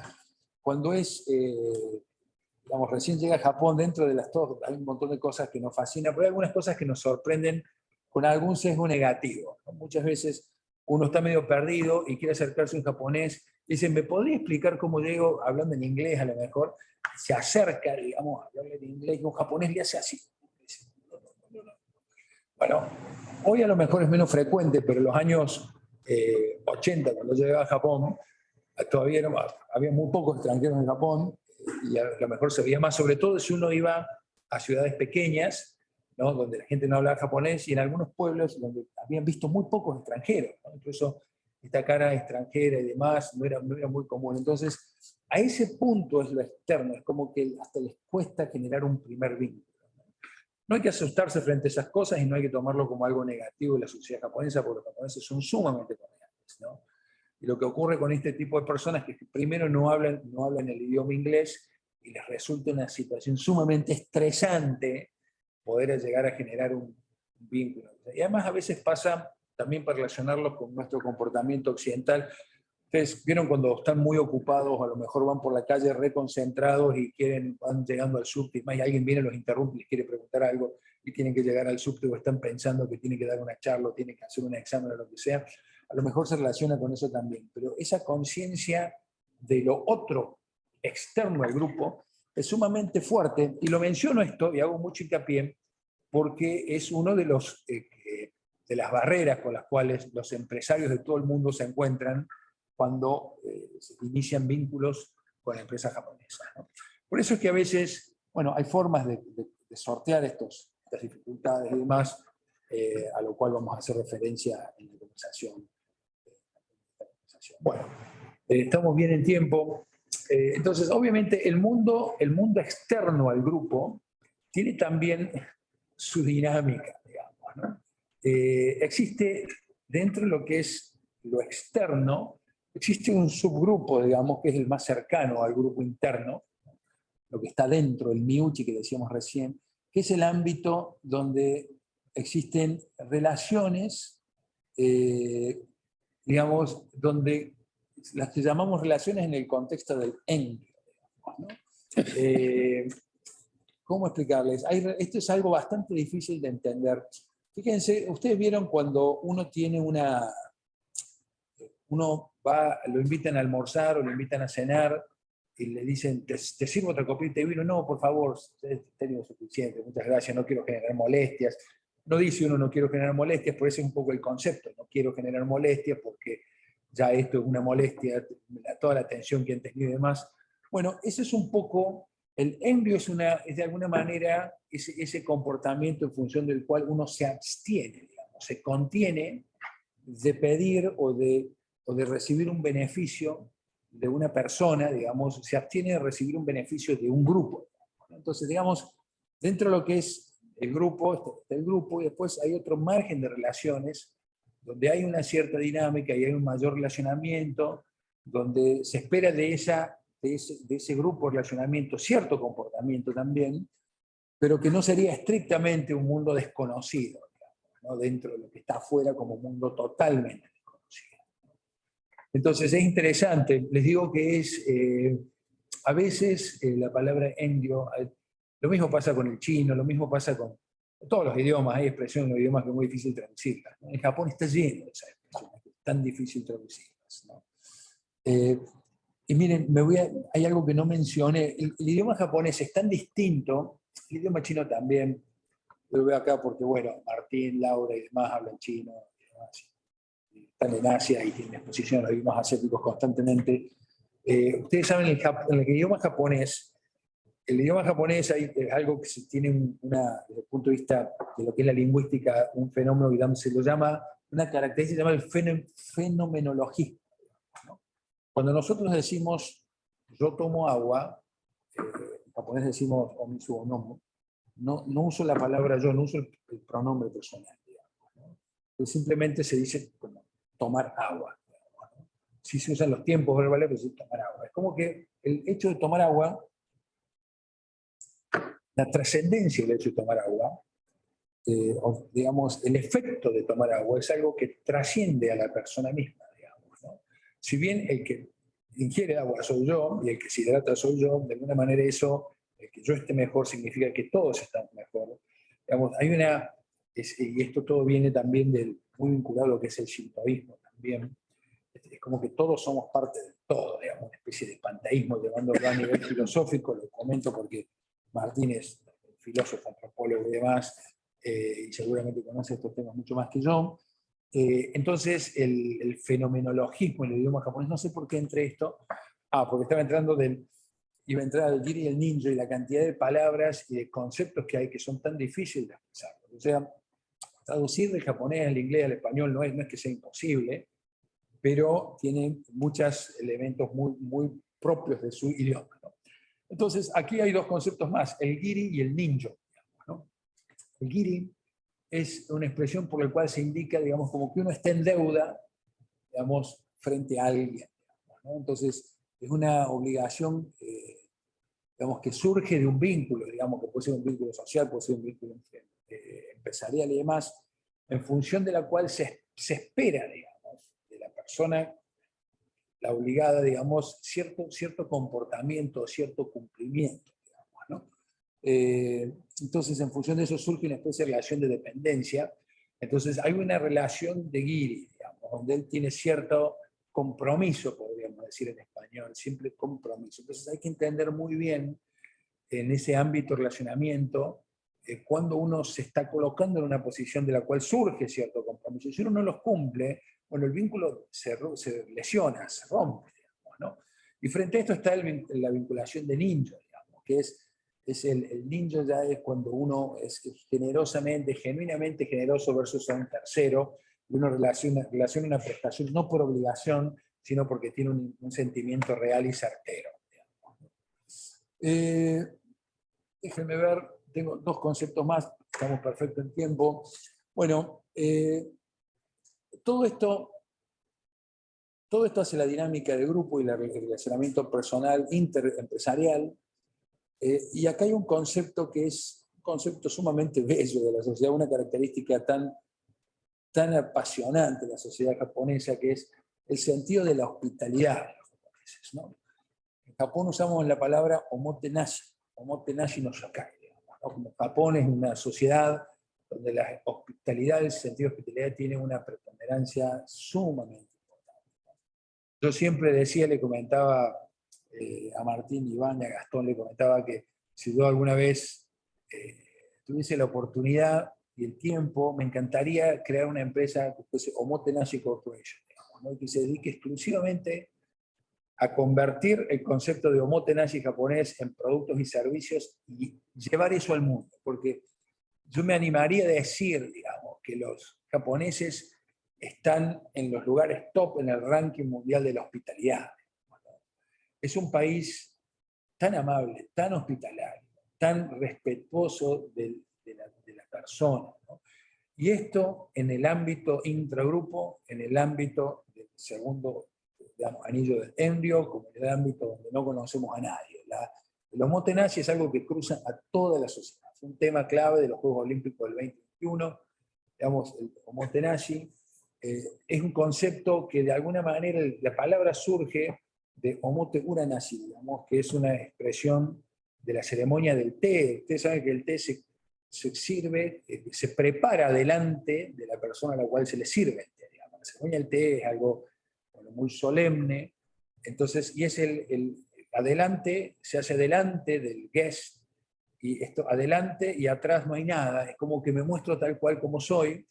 [SPEAKER 3] cuando es, digamos, recién llega a Japón, dentro de las dos, hay un montón de cosas que nos fascinan, pero hay algunas cosas que nos sorprenden con algún sesgo negativo, ¿no? Muchas veces uno está medio perdido y quiere acercarse a un japonés, y dice, ¿me podría explicar cómo llego, hablando en inglés a lo mejor? Se acerca, digamos, a hablarle en inglés, y un japonés le hace así. Bueno, hoy a lo mejor es menos frecuente, pero en los años 80, cuando yo llegaba a Japón, todavía había muy pocos extranjeros en Japón, y a lo mejor se veía más, sobre todo si uno iba a ciudades pequeñas, ¿no? Donde la gente no hablaba japonés, y en algunos pueblos donde habían visto muy pocos extranjeros, ¿no? Incluso esta cara extranjera y demás no era muy común. Entonces, a ese punto es lo externo, es como que hasta les cuesta generar un primer vínculo. No hay que asustarse frente a esas cosas y no hay que tomarlo como algo negativo de la sociedad japonesa, porque los japoneses son sumamente tolerantes, ¿no? Y lo que ocurre con este tipo de personas es que primero no hablan el idioma inglés y les resulta una situación sumamente estresante poder llegar a generar un vínculo. Y además a veces pasa, también para relacionarlo con nuestro comportamiento occidental, ustedes vieron cuando están muy ocupados, a lo mejor van por la calle reconcentrados y van llegando al subte, y alguien viene, los interrumpe y les quiere preguntar algo, y tienen que llegar al subte, o están pensando que tienen que dar una charla, o tienen que hacer un examen o lo que sea. A lo mejor se relaciona con eso también, pero esa conciencia de lo otro externo al grupo es sumamente fuerte, y lo menciono esto y hago mucho hincapié porque es uno de de las barreras con las cuales los empresarios de todo el mundo se encuentran cuando se inician vínculos con la empresa japonesa, ¿no? Por eso es que a veces, bueno, hay formas de sortear estas dificultades y demás, a lo cual vamos a hacer referencia en la conversación. Bueno, estamos bien en tiempo. Entonces, obviamente, el mundo externo al grupo tiene también su dinámica, digamos, ¿no? Existe dentro de lo que es lo externo, existe un subgrupo, digamos, que es el más cercano al grupo interno, lo que está dentro del miuchi que decíamos recién, que es el ámbito donde existen relaciones, digamos, donde las que llamamos relaciones en el contexto del Engyo, ¿no? ¿Cómo explicarles? Esto es algo bastante difícil de entender. Fíjense, ustedes vieron cuando uno tiene lo invitan a almorzar o lo invitan a cenar y le dicen, ¿te sirvo otra copita de vino? No, por favor, tengo suficiente, muchas gracias, no quiero generar molestias. No dice uno no quiero generar molestias, por eso es un poco el concepto, no quiero generar molestias porque ya esto es una molestia, toda la atención que han tenido y demás. Bueno, eso es un poco, el envio es de alguna manera ese comportamiento en función del cual uno se abstiene, digamos, se contiene de pedir o de recibir un beneficio de una persona, digamos, se abstiene de recibir un beneficio de un grupo. Entonces, digamos, dentro de lo que es el grupo, está el grupo, y después hay otro margen de relaciones donde hay una cierta dinámica y hay un mayor relacionamiento, donde se espera de ese grupo de relacionamiento cierto comportamiento también, pero que no sería estrictamente un mundo desconocido, digamos, ¿no? Dentro de lo que está afuera como un mundo totalmente desconocido. Entonces es interesante, les digo que a veces la palabra endio, lo mismo pasa con el chino, lo mismo pasa con todos los idiomas, hay expresiones en los idiomas que es muy difícil traducirlas, ¿no? En Japón está lleno de esas expresiones, es tan difícil traducirlas, ¿no? Y miren, hay algo que no mencioné, el idioma japonés es tan distinto, el idioma chino también, lo veo acá porque, bueno, Martín, Laura y demás hablan chino, y demás, están en Asia y tienen exposición a los idiomas asiáticos constantemente. Ustedes saben, en el idioma japonés es algo que tiene desde el punto de vista de lo que es la lingüística, un fenómeno, digamos, se lo llama, una característica se llama el fenomenologismo, ¿no? Cuando nosotros decimos, yo tomo agua, en japonés decimos omisu o nomu, no uso la palabra yo, no uso el pronombre personal, digamos, ¿no? Pues simplemente se dice como tomar agua, digamos, ¿no? Sí se usan los tiempos verbales, pero sí tomar agua. Es como que el hecho de tomar agua, la trascendencia del hecho de tomar agua, o digamos, el efecto de tomar agua es algo que trasciende a la persona misma, digamos, ¿no? Si bien el que ingiere agua soy yo y el que se hidrata soy yo, de alguna manera eso, el que yo esté mejor significa que todos estamos mejor. Digamos, y esto todo viene también muy vinculado a lo que es el shintoísmo también. Es como que todos somos parte de todo, digamos, una especie de panteísmo, llevándolo a nivel filosófico, lo comento porque Martín es filósofo, antropólogo y demás, y seguramente conoce estos temas mucho más que yo. Entonces, el fenomenologismo en el idioma japonés, no sé por qué entré esto, porque iba a entrar el giri y el ninja y la cantidad de palabras y de conceptos que hay que son tan difíciles de expresar. O sea, traducir del japonés al inglés al español no es que sea imposible, pero tiene muchos elementos muy, muy propios de su idioma, ¿no? Entonces, aquí hay dos conceptos más, el giri y el ninjo, ¿no? El giri es una expresión por la cual se indica, digamos, como que uno está en deuda, digamos, frente a alguien, ¿no? Entonces, es una obligación, digamos, que surge de un vínculo, digamos, que puede ser un vínculo social, puede ser un vínculo empresarial y demás, en función de la cual se espera, digamos, de la persona, la obligada, digamos, cierto comportamiento, cierto cumplimiento, digamos, ¿no? Entonces, en función de eso surge una especie de relación de dependencia. Entonces, hay una relación de giri, digamos, donde él tiene cierto compromiso, podríamos decir en español, simple compromiso. Entonces, hay que entender muy bien en ese ámbito de relacionamiento cuando uno se está colocando en una posición de la cual surge cierto compromiso. Si uno no los cumple, bueno, el vínculo se lesiona, se rompe, digamos, ¿no? Y frente a esto está la vinculación de ninja, digamos, que es el ninja ya es cuando uno es generosamente, genuinamente generoso versus a un tercero, y uno relaciona una prestación no por obligación, sino porque tiene un sentimiento real y certero, digamos. Déjenme ver, tengo dos conceptos más, estamos perfecto en tiempo. Bueno, todo todo esto hace la dinámica de grupo y el relacionamiento personal, interempresarial. Y acá hay un concepto que es un concepto sumamente bello de la sociedad, una característica tan apasionante de la sociedad japonesa, que es el sentido de la hospitalidad de los japoneses, ¿no? En Japón usamos la palabra omotenashi no shakai, digamos, ¿no? Como Japón es una sociedad donde la hospitalidad, el sentido de hospitalidad tiene una preponderancia sumamente importante. Yo siempre decía, le comentaba a Martín, Iván y a Gastón, le comentaba que si yo alguna vez tuviese la oportunidad y el tiempo, me encantaría crear una empresa que fuese Omotenashi Corporation, digamos, ¿no? Y que se dedique exclusivamente a convertir el concepto de omotenashi japonés en productos y servicios y llevar eso al mundo. Porque yo me animaría a decir, digamos, que los japoneses están en los lugares top en el ranking mundial de la hospitalidad. Es un país tan amable, tan hospitalario, tan respetuoso de la persona, ¿no? Y esto en el ámbito intragrupo, en el ámbito del segundo, digamos, anillo del Enryo, como en el ámbito donde no conocemos a nadie. El omotenashi es algo que cruza a toda la sociedad. Es un tema clave de los Juegos Olímpicos del 2021. Digamos, el omotenashi es un concepto que de alguna manera la palabra surge de omote uranashi, digamos, que es una expresión de la ceremonia del té. Ustedes saben que el té se sirve, se prepara delante de la persona a la cual se le sirve el té, digamos. La ceremonia del té es algo, bueno, muy solemne, entonces, y es adelante, se hace delante del guest, y esto adelante y atrás no hay nada, es como que me muestro tal cual como soy.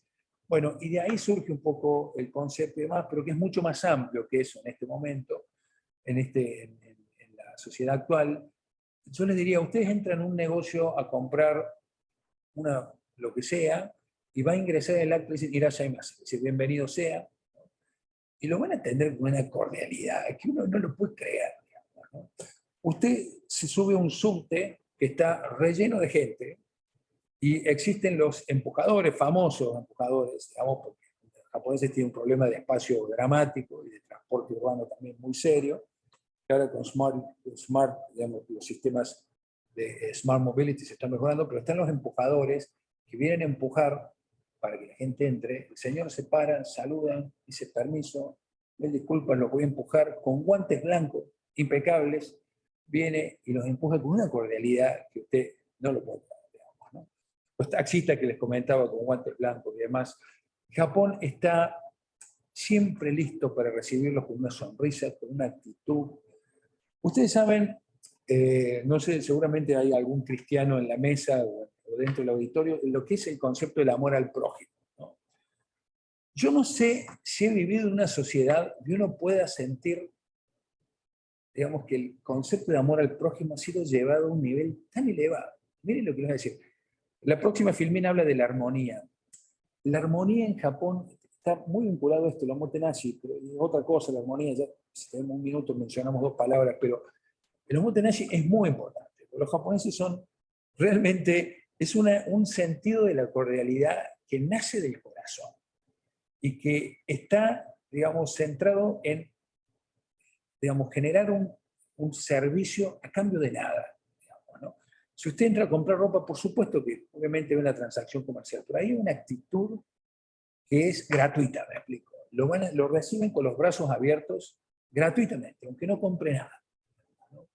[SPEAKER 3] Bueno, y de ahí surge un poco el concepto y demás, pero que es mucho más amplio que eso en este momento, en la sociedad actual. Yo les diría, ustedes entran en un negocio a comprar lo que sea, y va a ingresar el acto y dice, irasaimasu, es decir, bienvenido sea, ¿no? Y lo van a atender con una cordialidad que uno no lo puede creer, digamos, ¿no? Usted se sube a un subte que está relleno de gente, y existen los empujadores, famosos empujadores, digamos, porque los japoneses tienen un problema de espacio dramático y de transporte urbano también muy serio, que ahora con smart, digamos, los sistemas de Smart Mobility se están mejorando, pero están los empujadores que vienen a empujar para que la gente entre. El señor se para, saludan, dice permiso, me disculpan, los voy a empujar con guantes blancos, impecables, viene y los empuja con una cordialidad que usted no lo puede ver, digamos, ¿no? Los taxistas que les comentaba con guantes blancos y demás. Japón está siempre listo para recibirlos con una sonrisa, con una actitud. Ustedes saben, no sé, seguramente hay algún cristiano en la mesa o dentro del auditorio, lo que es el concepto del amor al prójimo, ¿no? Yo no sé si he vivido en una sociedad que uno pueda sentir, digamos, que el concepto de amor al prójimo ha sido llevado a un nivel tan elevado. Miren lo que les voy a decir. La próxima filmina habla de la armonía. La armonía en Japón está muy vinculado a esto, el omotenashi, pero es otra cosa, la armonía, ya si tenemos un minuto mencionamos dos palabras, pero el omotenashi es muy importante. Los japoneses son realmente, es un sentido de la cordialidad que nace del corazón y que está, digamos, centrado en, digamos, generar un servicio a cambio de nada, digamos, ¿no? Si usted entra a comprar ropa, por supuesto que obviamente hay una transacción comercial, pero hay una actitud que es gratuita, me explico. Lo reciben con los brazos abiertos gratuitamente, aunque no compre nada, ¿no?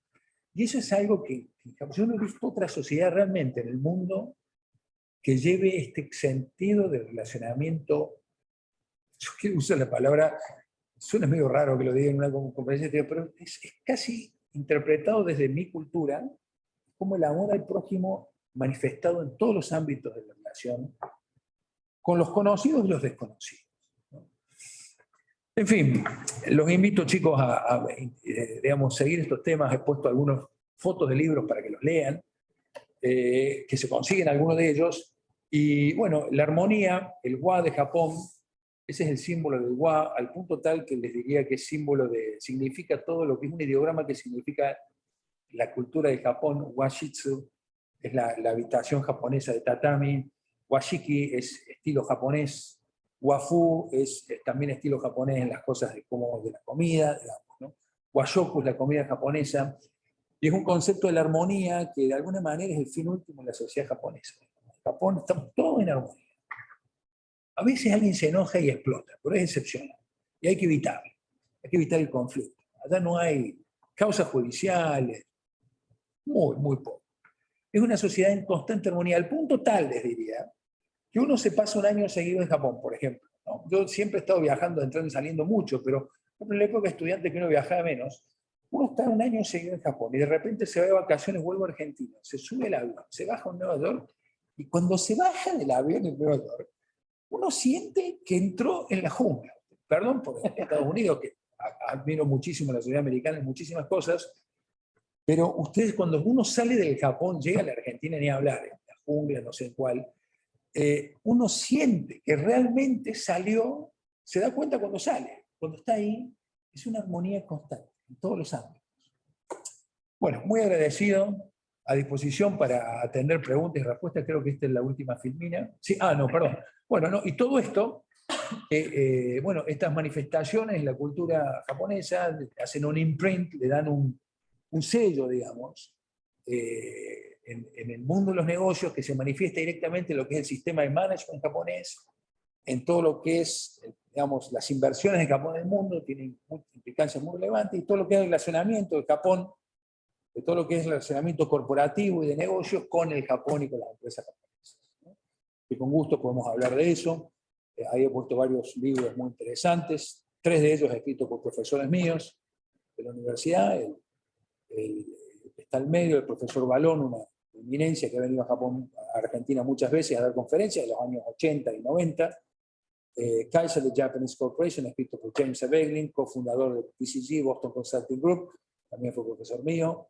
[SPEAKER 3] Y eso es algo que yo no he visto otra sociedad realmente en el mundo que lleve este sentido de relacionamiento. Yo quiero usar la palabra, suena medio raro que lo diga en una conferencia, pero es casi interpretado desde mi cultura como el amor al prójimo manifestado en todos los ámbitos de la relación, con los conocidos y los desconocidos, ¿no? En fin, los invito, chicos, digamos, seguir estos temas. He puesto algunas fotos de libros para que los lean, que se consiguen algunos de ellos. Y bueno, la armonía, el wa de Japón, ese es el símbolo del wa, al punto tal que les diría que es símbolo significa todo lo que es un ideograma que significa la cultura de Japón. Washitsu es la habitación japonesa de tatami, washiki es estilo japonés, Wafu es también estilo japonés en las cosas de la comida, digamos, ¿no? Washoku es la comida japonesa, y es un concepto de la armonía que de alguna manera es el fin último de la sociedad japonesa. En Japón estamos todos en armonía. A veces alguien se enoja y explota, pero es excepcional, y hay que evitarlo, hay que evitar el conflicto. Allá no hay causas judiciales, muy poco. Es una sociedad en constante armonía, al punto tal, les diría, que uno se pasa un año seguido en Japón, por ejemplo, ¿no? Yo siempre he estado viajando, entrando y saliendo mucho, pero en la época estudiante que uno viajaba menos, uno está un año seguido en Japón y de repente se va de vacaciones, vuelve a Argentina, se sube el avión, se baja a Nueva York, y cuando se baja del avión en Nueva York, uno siente que entró en la jungla. Perdón por Estados Unidos, que admiro muchísimo a la sociedad americana en muchísimas cosas, pero ustedes cuando uno sale del Japón, llega a la Argentina, ni hablar, en la jungla, no sé cuál, uno siente que realmente salió, se da cuenta cuando sale, cuando está ahí, es una armonía constante, en todos los ámbitos. Bueno, muy agradecido, a disposición para atender preguntas y respuestas, creo que esta es la última filmina. Sí, no, perdón. Bueno, no, y todo esto, bueno, estas manifestaciones en la cultura japonesa hacen un imprint, le dan un sello, digamos, en el mundo de los negocios que se manifiesta directamente en lo que es el sistema de management japonés, en todo lo que es, digamos, las inversiones de Japón en el mundo, tienen implicancias muy relevantes, y todo lo que es el relacionamiento de Japón, de todo lo que es el relacionamiento corporativo y de negocios con el Japón y con las empresas japonesas, ¿no? Y con gusto podemos hablar de eso. Ahí he puesto varios libros muy interesantes, 3 de ellos escritos por profesores míos de la universidad. Está al medio el profesor Balón, una eminencia que ha venido a Japón, a Argentina muchas veces a dar conferencias en los años 80 y 90. Kaiser de Japanese Corporation, escrito por James Aveglin, cofundador de BCG, Boston Consulting Group, también fue profesor mío.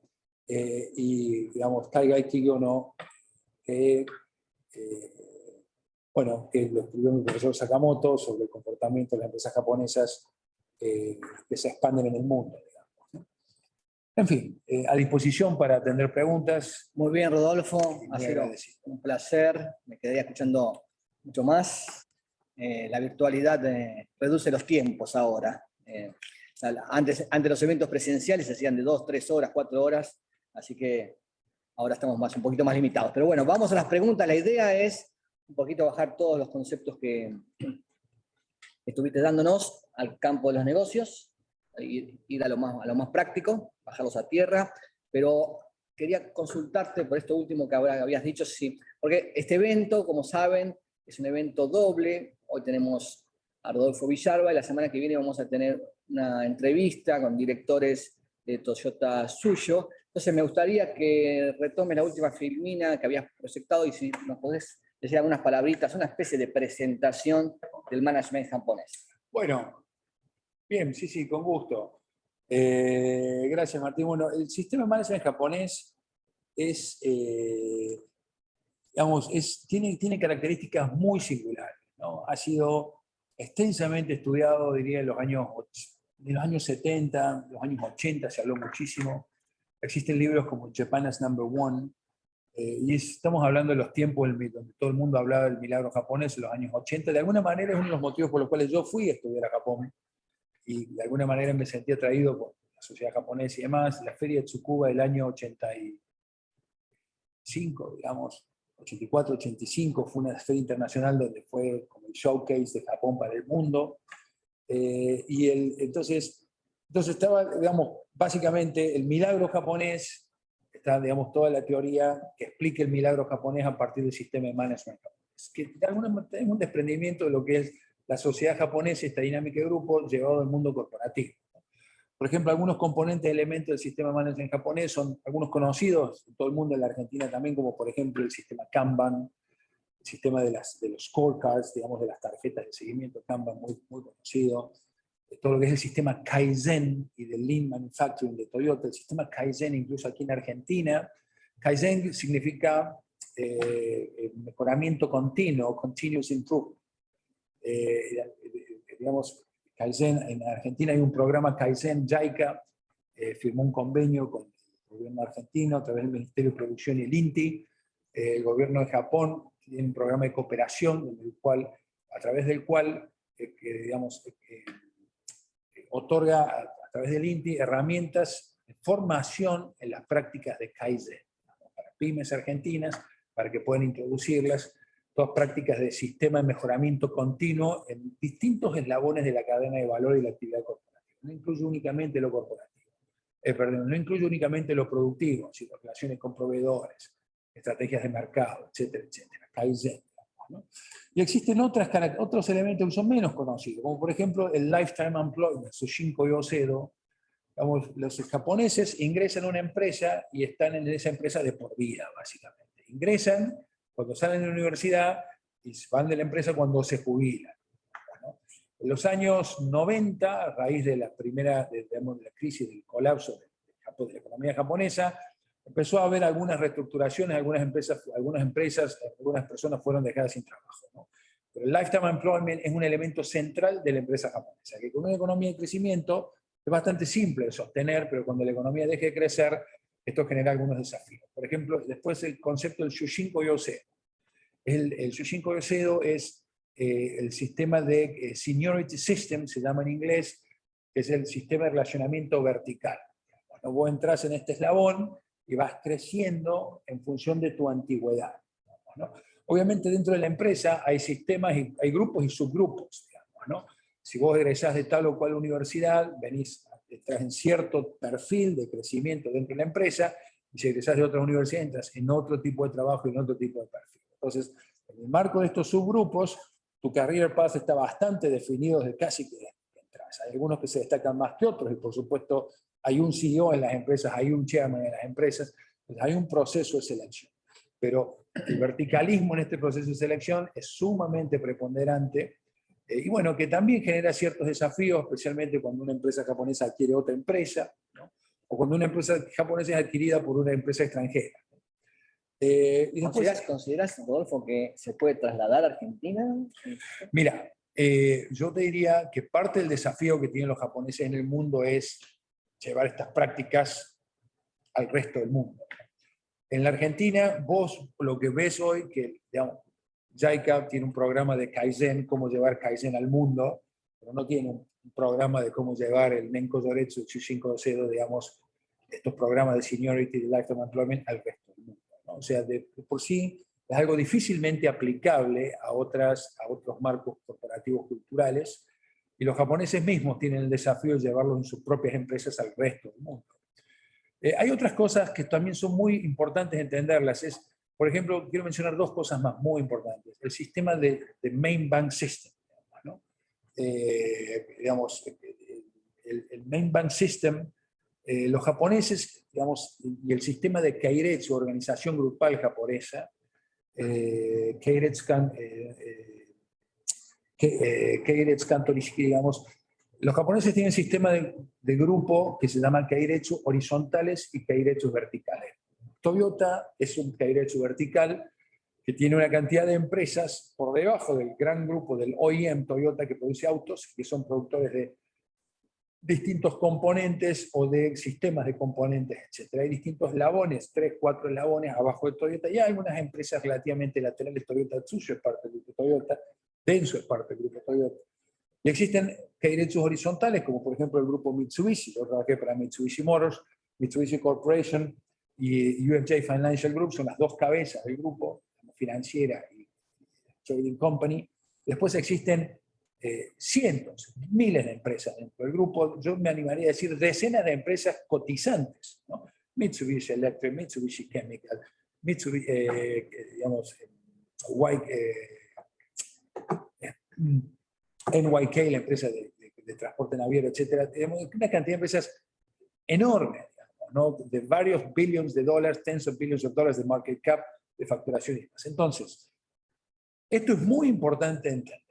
[SPEAKER 3] Y, digamos, Taigai Kiyono, que lo escribió mi profesor Sakamoto sobre el comportamiento de las empresas japonesas que se expanden en el mundo, digamos, ¿no? En fin, a disposición para atender preguntas.
[SPEAKER 1] Muy bien, Rodolfo, ha sido un placer, me quedaría escuchando mucho más. La virtualidad reduce los tiempos ahora. Antes los eventos presenciales se hacían de 2, 3 horas, 4 horas, así que ahora estamos un poquito más limitados. Pero bueno, vamos a las preguntas. La idea es un poquito bajar todos los conceptos que estuviste dándonos al campo de los negocios, ir a lo más práctico, bajarlos a tierra, pero quería consultarte por esto último que ahora habías dicho, sí, porque este evento, como saben, es un evento doble. Hoy tenemos a Rodolfo Villalba y la semana que viene vamos a tener una entrevista con directores de Toyota Suyo. Entonces me gustaría que retomes la última filmina que habías proyectado y si nos podés decir algunas palabritas, una especie de presentación del management japonés.
[SPEAKER 3] Bueno, bien, sí, con gusto. Gracias, Martín. Bueno, el sistema de management japonés es, digamos, tiene características muy singulares, ¿no? Ha sido extensamente estudiado, diría, en los años 70, los años 80 se habló muchísimo. Existen libros como Japan as Number One, y estamos hablando de los tiempos donde todo el mundo hablaba del milagro japonés en los años 80. De alguna manera es uno de los motivos por los cuales yo fui a estudiar a Japón, y de alguna manera me sentí atraído por la sociedad japonesa y demás. La feria de Tsukuba del año 85, digamos, 84, 85, fue una feria internacional donde fue como el showcase de Japón para el mundo. Entonces estaba, digamos, básicamente el milagro japonés, está, digamos, toda la teoría que explica el milagro japonés a partir del sistema de management japonés, que de alguna manera es un desprendimiento de lo que es la sociedad japonesa, esta dinámica de grupo llevado al mundo corporativo. Por ejemplo, algunos componentes, elementos del sistema de management japonés son algunos conocidos en todo el mundo, en la Argentina también, como por ejemplo el sistema Kanban, el sistema de los scorecards, digamos, de las tarjetas de seguimiento Kanban, muy conocido. Todo lo que es el sistema Kaizen y del Lean Manufacturing de Toyota, el sistema Kaizen incluso aquí en Argentina. Kaizen significa mejoramiento continuo, continuous improvement. Digamos, Kaizen, en Argentina hay un programa Kaizen, JICA, firmó un convenio con el gobierno argentino a través del Ministerio de Producción y el INTI. El gobierno de Japón tiene un programa de cooperación en el cual a través del cual, digamos, otorga a través del INTI herramientas de formación en las prácticas de Kaizen, ¿no? Para pymes argentinas, para que puedan introducirlas, todas prácticas de sistema de mejoramiento continuo en distintos eslabones de la cadena de valor y la actividad corporativa. No incluye únicamente lo corporativo, no incluye únicamente lo productivo, sino relaciones con proveedores, estrategias de mercado, etcétera, etcétera, Kaizen, ¿no? Y existen otros elementos que son menos conocidos, como por ejemplo el Lifetime Employment, Sushinko Yosedo. Digamos, los japoneses ingresan a una empresa y están en esa empresa de por vida, básicamente. Ingresan cuando salen de la universidad y van de la empresa cuando se jubilan. Bueno, en los años 90, a raíz de la primera, digamos, de la crisis, del colapso de la economía japonesa, empezó a haber algunas reestructuraciones, algunas personas fueron dejadas sin trabajo, ¿no? Pero el Lifetime Employment es un elemento central de la empresa japonesa, que con una economía de crecimiento es bastante simple de sostener, pero cuando la economía deje de crecer, esto genera algunos desafíos. Por ejemplo, después el concepto del Shushinko Yosedo. El Shushinko Yosedo es el sistema de Seniority System, se llama en inglés, que es el sistema de relacionamiento vertical. Bueno, vos entras en este eslabón y vas creciendo en función de tu antigüedad, ¿no? Obviamente dentro de la empresa hay sistemas, hay grupos y subgrupos, digamos, ¿no? Si vos egresás de tal o cual universidad, estás en cierto perfil de crecimiento dentro de la empresa, y si egresás de otra universidad, entras en otro tipo de trabajo y en otro tipo de perfil. Entonces, en el marco de estos subgrupos, tu career path está bastante definido desde casi que entras. Hay algunos que se destacan más que otros, y por supuesto hay un CEO en las empresas, hay un chairman en las empresas, pues hay un proceso de selección. Pero el verticalismo en este proceso de selección es sumamente preponderante, y bueno, que también genera ciertos desafíos, especialmente cuando una empresa japonesa adquiere otra empresa, ¿no? O cuando una empresa japonesa es adquirida por una empresa extranjera. Y después,
[SPEAKER 1] ¿Considerás, Rodolfo, que se puede trasladar a Argentina?
[SPEAKER 3] mira, yo te diría que parte del desafío que tienen los japoneses en el mundo es llevar estas prácticas al resto del mundo. En la Argentina, vos lo que ves hoy, que digamos, JICA tiene un programa de Kaizen, cómo llevar Kaizen al mundo, pero no tiene un programa de cómo llevar el Nenko Doretsu, el Shushinko Yosedo, digamos, estos programas de Seniority, de Lifetime Employment al resto del mundo, ¿no? O sea, de por sí es algo difícilmente aplicable a otros marcos corporativos culturales, y los japoneses mismos tienen el desafío de llevarlos en sus propias empresas al resto del mundo. Hay otras cosas que también son muy importantes entenderlas. Por ejemplo, quiero mencionar dos cosas más muy importantes. El sistema de Main Bank System, ¿no? Digamos, el Main Bank System, los japoneses, digamos, y el sistema de Keiretsu, organización grupal japonesa, Keiretsu Kanto Nishiki, digamos, los japoneses tienen un sistema de grupo que se llama Keiretsu horizontales y Keiretsu verticales. Toyota es un Keiretsu vertical que tiene una cantidad de empresas por debajo del gran grupo del OEM Toyota que produce autos, que son productores de distintos componentes o de sistemas de componentes, etc. Hay distintos eslabones, 3, 4 eslabones abajo de Toyota, y hay algunas empresas relativamente laterales. Toyota Tsusho es parte del grupo Toyota, Denso es parte del grupo Toyota. Y existen Keiretsus horizontales, como por ejemplo el grupo Mitsubishi. Yo trabajé para Mitsubishi Motors, Mitsubishi Corporation y UFJ Financial Group, son las dos cabezas del grupo, financiera y trading company. Después existen cientos, miles de empresas dentro del grupo. Yo me animaría a decir decenas de empresas cotizantes, ¿no? Mitsubishi Electric, Mitsubishi Chemical, Mitsubishi, digamos, NYK, la empresa de transporte naviero, etcétera. Tenemos una cantidad de empresas enormes, digamos, ¿no? De varios billones de dólares, tens of billions of dólares de market cap, de facturación y demás. Entonces, esto es muy importante entender.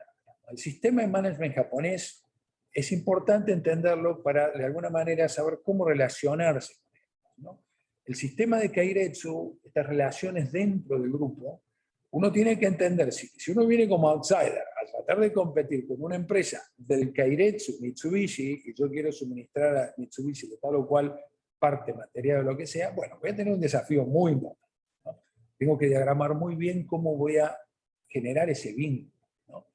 [SPEAKER 3] El sistema de management japonés es importante entenderlo para, de alguna manera, saber cómo relacionarse con él, ¿no? El sistema de Keiretsu, estas relaciones dentro del grupo, uno tiene que entender, si uno viene como outsider a tratar de competir con una empresa del Keiretsu, Mitsubishi, y yo quiero suministrar a Mitsubishi de tal o cual parte material o lo que sea, bueno, voy a tener un desafío muy importante, ¿no? Tengo que diagramar muy bien cómo voy a generar ese vínculo, ¿no?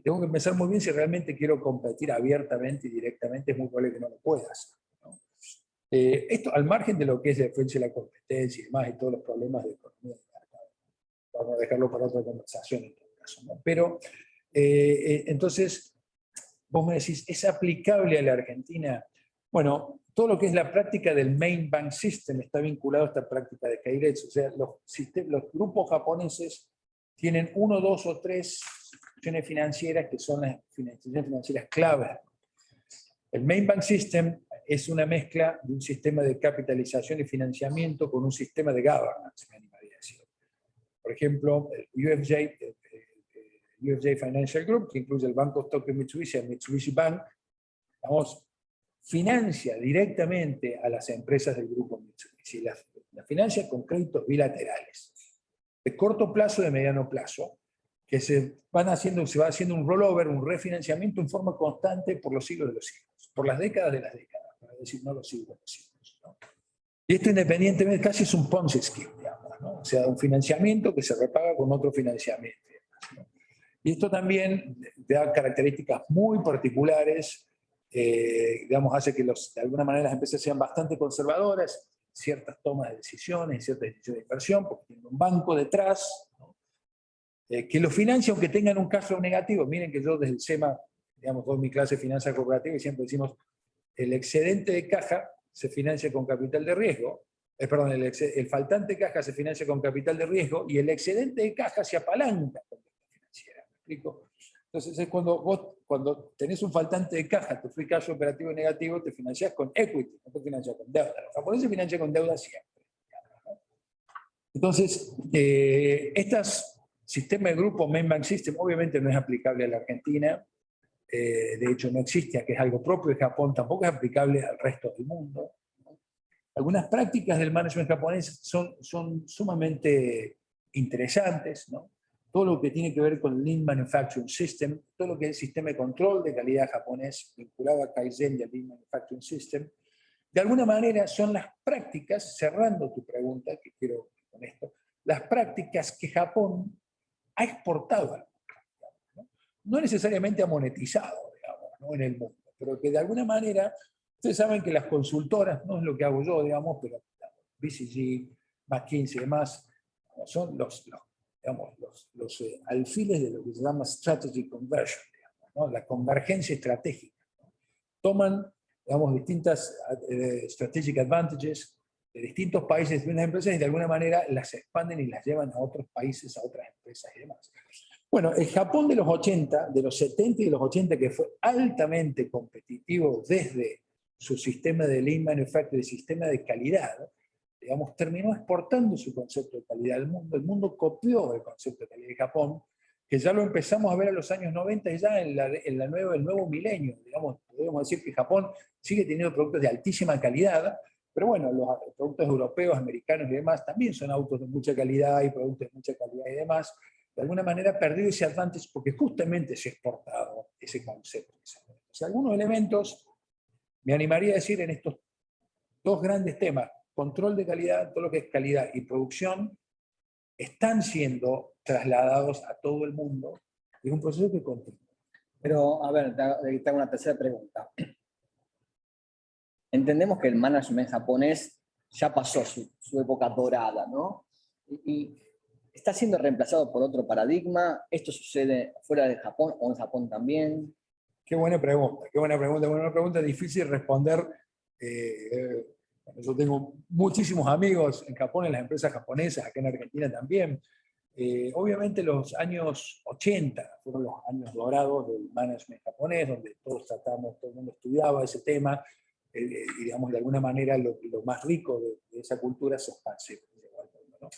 [SPEAKER 3] Tengo que pensar muy bien si realmente quiero competir abiertamente y directamente, es muy probable que no lo pueda hacer, ¿no? Esto al margen de lo que es la defensa de la competencia y demás, y todos los problemas de economía de mercado. Vamos a dejarlo para otra conversación en todo caso, ¿no? Pero, entonces, vos me decís, ¿es aplicable a la Argentina? Bueno, todo lo que es la práctica del Main Bank System está vinculado a esta práctica de Keiretsu. O sea, los grupos japoneses tienen 1, 2 o 3 instituciones financieras que son las instituciones financieras clave. El Main Bank System es una mezcla de un sistema de capitalización y financiamiento con un sistema de governance, me animaría a decir. Por ejemplo, el UFJ Financial Group, que incluye el Banco Tokio Mitsubishi, el Mitsubishi Bank, financia directamente a las empresas del grupo Mitsubishi. La financia con créditos bilaterales, de corto plazo y de mediano plazo, que se va haciendo un rollover, un refinanciamiento en forma constante por los siglos de los siglos, por las décadas de las décadas, para decir no los siglos de los siglos, ¿no? Y esto independientemente, casi es un Ponzi scheme, digamos, ¿no? O sea, un financiamiento que se repaga con otro financiamiento, ¿no? Y esto también da características muy particulares, digamos, hace que de alguna manera las empresas sean bastante conservadoras, ciertas tomas de decisiones, ciertas decisiones de inversión, porque tienen un banco detrás, ¿no? Que lo financia aunque tengan un cash flow negativo. Miren que yo desde el SEMA, digamos, doy mi clase de finanzas corporativas y siempre decimos, el excedente de caja se financia con capital de riesgo, perdón, el faltante de caja se financia con capital de riesgo y el excedente de caja se apalanca con la financiera. ¿Me explico? Entonces es cuando tenés un faltante de caja, tu free cash flow operativo negativo, te financias con equity, no te financias con deuda. Los japoneses se financian con deuda siempre. Entonces, sistema de grupo Main Bank System obviamente no es aplicable a la Argentina, de hecho no existe, que es algo propio de Japón, tampoco es aplicable al resto del mundo, ¿no? Algunas prácticas del management japonés son sumamente interesantes, ¿no? Todo lo que tiene que ver con el Lean Manufacturing System, todo lo que es el sistema de control de calidad japonés vinculado a Kaizen y al Lean Manufacturing System, de alguna manera son las prácticas, cerrando tu pregunta, que quiero con esto, las prácticas que Japón ha exportado al mundo, ¿no? No necesariamente ha monetizado, digamos, ¿no? En el mundo, pero que de alguna manera, ustedes saben que las consultoras, no es lo que hago yo, digamos, pero BCG, McKinsey y demás, son los alfiles de lo que se llama strategy conversion, digamos, ¿no? La convergencia estratégica, ¿no? Toman, digamos, distintas strategic advantages de distintos países de unas empresas y de alguna manera las expanden y las llevan a otros países, a otras empresas y demás. Bueno, el Japón de los 80, de los 70 y de los 80, que fue altamente competitivo desde su sistema de Lean Manufacturing, sistema de calidad, digamos, terminó exportando su concepto de calidad al mundo. El mundo copió el concepto de calidad de Japón, que ya lo empezamos a ver a los años 90 y ya en el nuevo milenio. Digamos, podemos decir que Japón sigue teniendo productos de altísima calidad, pero bueno, los productos europeos, americanos y demás también son autos de mucha calidad y productos de mucha calidad y demás. De alguna manera perdió ese advantage porque justamente se ha exportado ese concepto. O sea, algunos elementos, me animaría a decir en estos dos grandes temas, control de calidad, todo lo que es calidad y producción, están siendo trasladados a todo el mundo. Es un proceso que continúa.
[SPEAKER 1] Pero, a ver, te hago una tercera pregunta. Entendemos que el management japonés ya pasó su época dorada, ¿no? Y está siendo reemplazado por otro paradigma. ¿Esto sucede fuera de Japón o en Japón también?
[SPEAKER 3] Qué buena pregunta, qué buena pregunta. Bueno, una pregunta difícil de responder. Yo tengo muchísimos amigos en Japón, en las empresas japonesas, acá en Argentina también. Obviamente los años 80 fueron los años dorados del management japonés, donde todos tratamos, todo el mundo estudiaba ese tema, y digamos, de alguna manera lo más rico de esa cultura se esparce, ¿no?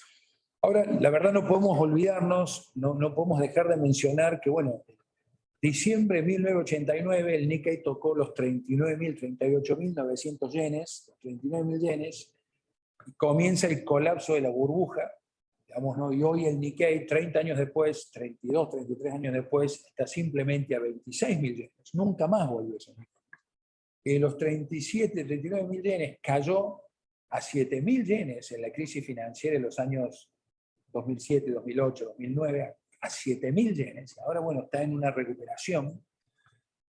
[SPEAKER 3] Ahora, la verdad no podemos olvidarnos, no podemos dejar de mencionar que, bueno, diciembre de 1989 el Nikkei tocó los 38.900 yenes, los 39.000 yenes, y comienza el colapso de la burbuja, digamos, ¿no? Y hoy el Nikkei, 30 años después, 32, 33 años después, está simplemente a 26.000 yenes, nunca más volvió a ese nivel. Los 37, 39.000 yenes cayó a 7.000 yenes en la crisis financiera de los años 2007, 2008, 2009, a 7.000 yenes. Ahora, bueno, está en una recuperación.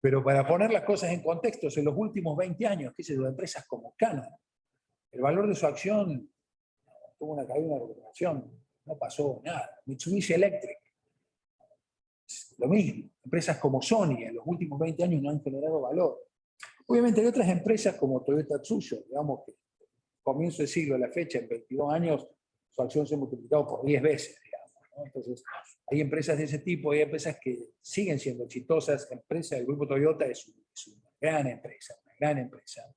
[SPEAKER 3] Pero para poner las cosas en contexto, en los últimos 20 años, qué sé yo, empresas como Canon, el valor de su acción tuvo una caída, una recuperación, no pasó nada. Mitsubishi Electric, lo mismo. Empresas como Sony en los últimos 20 años no han generado valor. Obviamente hay otras empresas como Toyota Tsusho, digamos que comienzo del siglo a la fecha, en 22 años, su acción se ha multiplicado por 10 veces, digamos, ¿no? Entonces, hay empresas de ese tipo, hay empresas que siguen siendo exitosas. La empresa del grupo Toyota es una gran empresa, una gran empresa.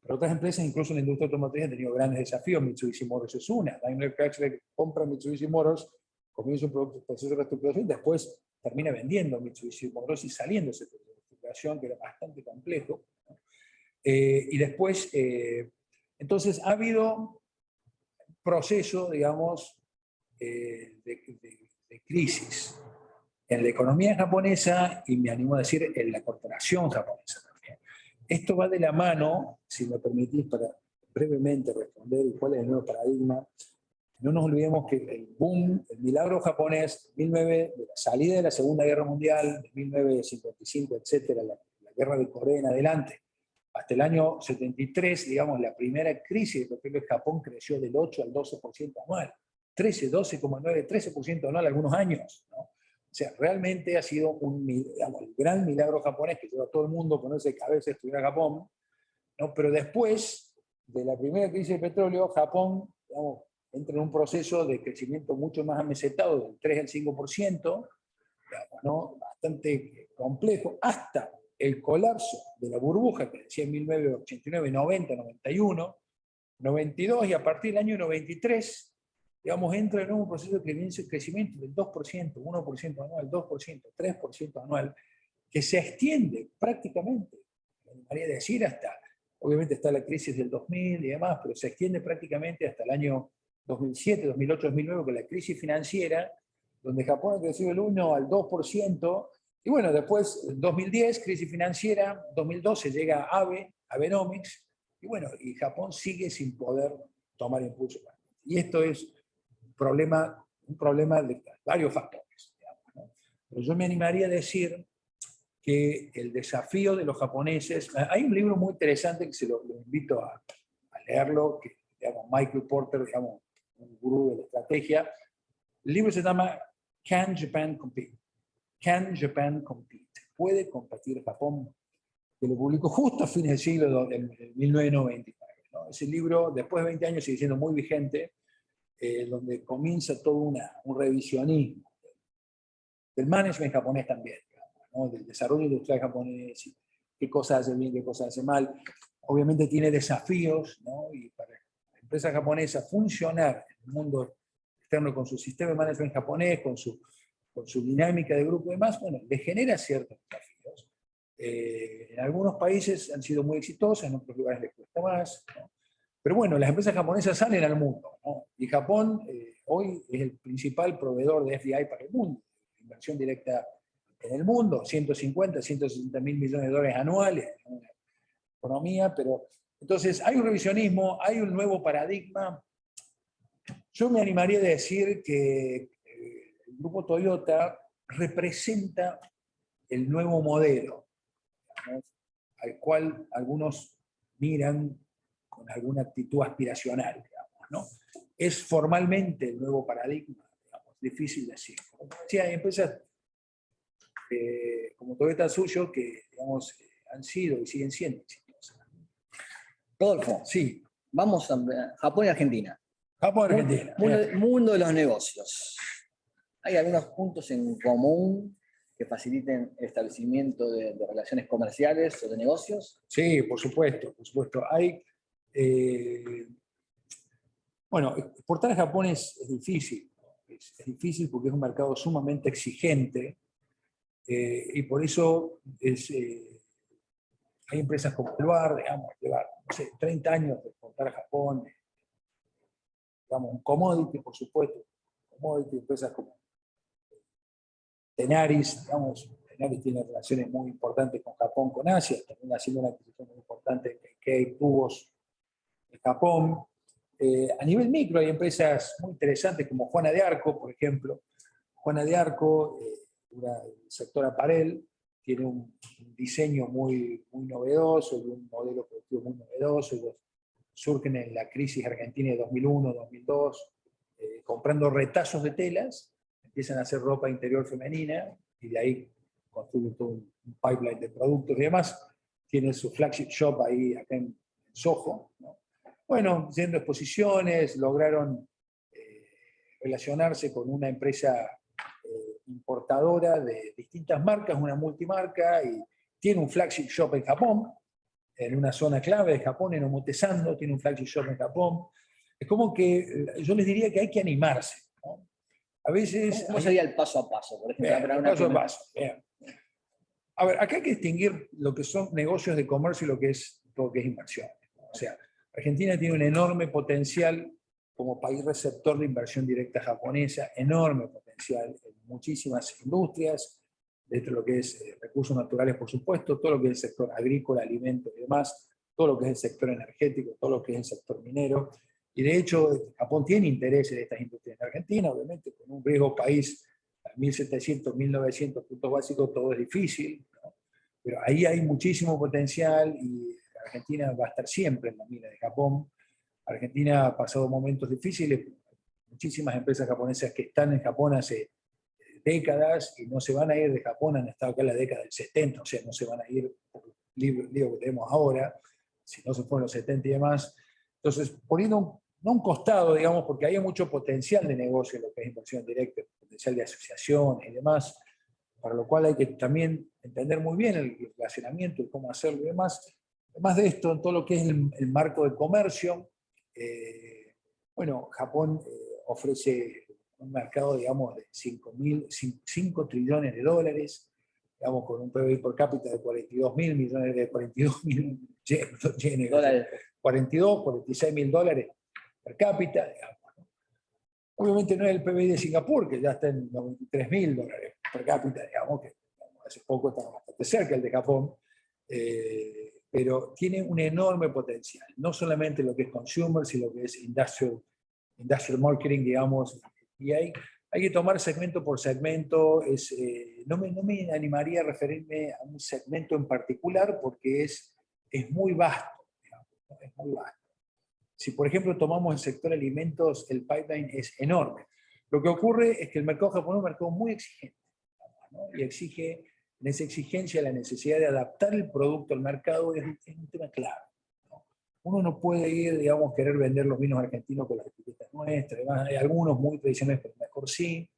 [SPEAKER 3] Pero otras empresas, incluso en la industria automotriz, han tenido grandes desafíos. Mitsubishi Motors es una. Daimler Chrysler compra Mitsubishi Motors, comienza un proceso de reestructuración y después termina vendiendo Mitsubishi Motors y saliendo de ese proceso de reestructuración, que era bastante complejo, ¿no? Y después, entonces ha habido un proceso, digamos, de crisis en la economía japonesa y me animo a decir en la corporación japonesa también. Esto va de la mano, si me permitís, para brevemente responder cuál es el nuevo paradigma. No nos olvidemos que el boom, el milagro japonés, de la salida de la Segunda Guerra Mundial, de 1955, etcétera, la guerra de Corea en adelante, hasta el año 73, digamos, la primera crisis de petróleo en Japón creció del 8 al 12% anual. 13, 12,9, 13% anual algunos años, ¿no? O sea, realmente ha sido digamos, un gran milagro japonés que lleva a todo el mundo a ponerse de cabeza a estudiar a Japón, ¿no? Pero después de la primera crisis de petróleo, Japón, digamos, entra en un proceso de crecimiento mucho más amesetado, del 3 al 5%, digamos, ¿no? Bastante complejo, hasta el colapso de la burbuja que decía en 1989, 90, 91, 92, y a partir del año 93, digamos, entra en un proceso de crecimiento del 2%, 1% anual, 2%, 3% anual, que se extiende prácticamente, me animaría a decir, hasta, obviamente está la crisis del 2000 y demás, pero se extiende prácticamente hasta el año 2007, 2008, 2009, con la crisis financiera, donde Japón ha crecido del 1 al 2%, y bueno, después, 2010, crisis financiera, 2012 llega Abenomics, y bueno, y Japón sigue sin poder tomar impulso. Y esto es un problema de varios factores, digamos, ¿no? Pero yo me animaría a decir que el desafío de los japoneses, hay un libro muy interesante que se lo invito a leerlo, que digamos, Michael Porter, digamos, un gurú de la estrategia. El libro se llama Can Japan Compete? Can Japan Compete? ¿Puede competir Japón? Que lo publicó justo a fines del siglo de 1999, ¿no? Ese libro, después de 20 años, sigue siendo muy vigente, donde comienza todo un revisionismo del management japonés también, ¿no? Del desarrollo industrial japonés, y qué cosas hace bien, qué cosas hace mal. Obviamente tiene desafíos, ¿no? Y para la empresa japonesa funcionar en el mundo externo con su sistema de management japonés, con su dinámica de grupo y demás, bueno, le genera ciertos desafíos. En algunos países han sido muy exitosos, en otros lugares les cuesta más, ¿no? Pero bueno, las empresas japonesas salen al mundo, ¿no? Y Japón hoy es el principal proveedor de FDI para el mundo, inversión directa en el mundo, 150, 160 mil millones de dólares anuales, ¿no? Una economía, pero entonces hay un revisionismo, hay un nuevo paradigma. Yo me animaría a decir que el grupo Toyota representa el nuevo modelo, ¿no? Al cual algunos miran con alguna actitud aspiracional, digamos, ¿no? Es formalmente el nuevo paradigma, digamos, difícil decir. Como decía, hay empresas como Toyota Tsusho que, digamos, han sido y siguen siendo exitosas.
[SPEAKER 1] Rodolfo,
[SPEAKER 3] Sí,
[SPEAKER 1] vamos a Japón y Argentina.
[SPEAKER 3] Japón, Argentina.
[SPEAKER 1] Mundo de los negocios. ¿Hay algunos puntos en común que faciliten el establecimiento de relaciones comerciales o de negocios?
[SPEAKER 3] Sí, por supuesto, por supuesto. Bueno, exportar a Japón es difícil, ¿no? Es difícil porque es un mercado sumamente exigente, y por eso hay empresas como Levar, digamos, llevar, no sé, 30 años de exportar a Japón, digamos, un commodity, por supuesto, commodity, empresas como Tenaris, digamos, Tenaris tiene relaciones muy importantes con Japón, con Asia, también haciendo una adquisición muy importante de Kei Tubos de Japón. A nivel micro hay empresas muy interesantes como Juana de Arco, por ejemplo, Juana de Arco, el sector aparel, tiene un diseño muy novedoso y un modelo productivo muy novedoso. Ellos surgen en la crisis argentina de 2001, 2002, comprando retazos de telas, empiezan a hacer ropa interior femenina y de ahí construyen todo un pipeline de productos y demás. Tienen su flagship shop ahí acá en Soho, ¿no? Bueno, haciendo exposiciones, lograron relacionarse con una empresa importadora de distintas marcas, una multimarca, y tiene un flagship shop en Japón, en una zona clave de Japón, en Omotesando, tiene un flagship shop en Japón. Es como que yo les diría que hay que animarse, ¿no? A veces...
[SPEAKER 1] ¿Cómo sería el paso a paso, por ejemplo?
[SPEAKER 3] Bien, paso a paso. Bien. A ver, acá hay que distinguir lo que son negocios de comercio y lo que es inversión. O sea, Argentina tiene un enorme potencial como país receptor de inversión directa japonesa, enorme potencial en muchísimas industrias, dentro de lo que es recursos naturales, por supuesto, todo lo que es el sector agrícola, alimentos y demás, todo lo que es el sector energético, todo lo que es el sector minero. Y de hecho, Japón tiene intereses de estas industrias en Argentina, obviamente, con un riesgo país a 1.700, 1.900 puntos básicos, todo es difícil, ¿no? Pero ahí hay muchísimo potencial y Argentina va a estar siempre en la mira de Japón. Argentina ha pasado momentos difíciles, muchísimas empresas japonesas que están en Japón hace décadas y no se van a ir de Japón, han estado acá en la década del 70, o sea, no se van a ir por el lío que tenemos ahora, si no se fueron los 70 y demás. Entonces, poniendo no un costado, digamos, porque hay mucho potencial de negocio en lo que es inversión directa, potencial de asociaciones y demás, para lo cual hay que también entender muy bien el relacionamiento, el cómo hacerlo y demás. Además de esto, en todo lo que es el marco de comercio, bueno, Japón ofrece un mercado, digamos, de 5 trillones de dólares, digamos, con un PBI por cápita de 42 mil millones, de 42 mil yenes, 42, 46 mil dólares per cápita, digamos, ¿no? Obviamente no es el PBI de Singapur, que ya está en 93 mil dólares per cápita, digamos, que hace poco estaba bastante cerca el de Japón, pero tiene un enorme potencial, no solamente lo que es consumer, sino lo que es industrial marketing, digamos, y hay que tomar segmento por segmento. No me animaría a referirme a un segmento en particular porque es muy vasto, digamos, ¿no? Es muy vasto. Si, por ejemplo, tomamos el sector alimentos, el pipeline es enorme. Lo que ocurre es que el mercado japonés es un mercado muy exigente, ¿no? Y exige, en esa exigencia, la necesidad de adaptar el producto al mercado es un tema clave, ¿no? Uno no puede ir, digamos, querer vender los vinos argentinos con las etiquetas nuestras. Además, hay algunos muy tradicionales, pero mejor sí,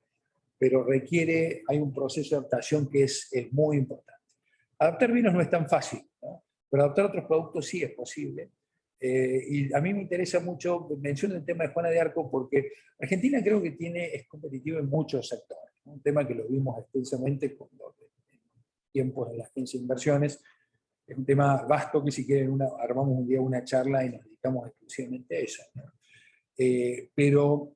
[SPEAKER 3] pero hay un proceso de adaptación que es muy importante. Adaptar vinos no es tan fácil, ¿no? Pero adaptar otros productos sí es posible. Y a mí me interesa mucho, menciono el tema de Juana de Arco, porque Argentina creo que es competitivo en muchos sectores, ¿no? Un tema que lo vimos extensamente en tiempos de la agencia de inversiones. Es un tema vasto que si quieren armamos un día una charla y nos dedicamos exclusivamente a eso, ¿no? Pero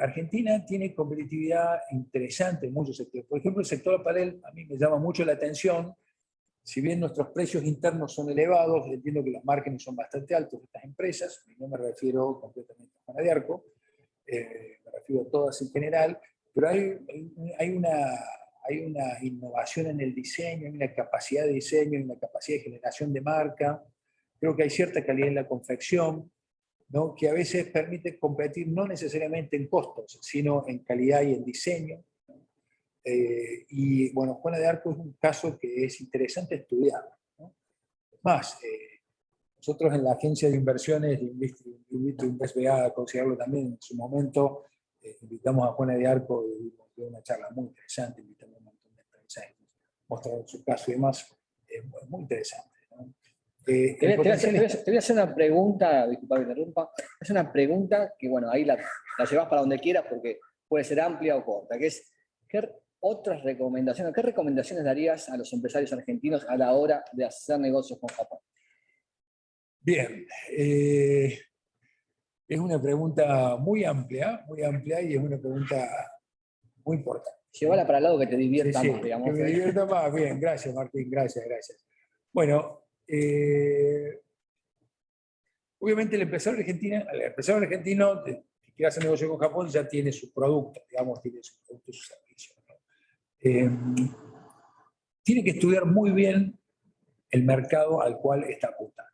[SPEAKER 3] Argentina tiene competitividad interesante en muchos sectores. Por ejemplo, el sector aparel a mí me llama mucho la atención. Si bien nuestros precios internos son elevados, entiendo que los márgenes son bastante altos de estas empresas, y no me refiero completamente a Juana de Arco, me refiero a todas en general, pero hay una innovación en el diseño, hay una capacidad de diseño, hay una capacidad de generación de marca. Creo que hay cierta calidad en la confección, ¿no? Que a veces permite competir no necesariamente en costos, sino en calidad y en diseño. Y bueno, Juana de Arco es un caso que es interesante estudiar, ¿no? Más, nosotros en la agencia de inversiones, invito a InvestBA a considerarlo también en su momento, invitamos a Juana de Arco y dio una charla muy interesante, invitando a un montón de empresas, mostraron su caso y demás, muy interesante, ¿no?
[SPEAKER 1] Te voy a hacer una pregunta, disculpa que te interrumpa, es una pregunta que, bueno, ahí la llevas para donde quieras porque puede ser amplia o corta, que es, ¿qué recomendaciones darías a los empresarios argentinos a la hora de hacer negocios con Japón?
[SPEAKER 3] Bien, es una pregunta muy amplia y es una pregunta muy importante.
[SPEAKER 1] Llévala para el lado que te divierta
[SPEAKER 3] Sí,
[SPEAKER 1] más, digamos.
[SPEAKER 3] Que me divierta más. Bien, gracias Martín, gracias. Bueno, obviamente el empresario argentino que quiere hacer negocio con Japón ya tiene su producto, digamos, tiene su producto y su servicio. tiene que estudiar muy bien el mercado al cual está apuntando.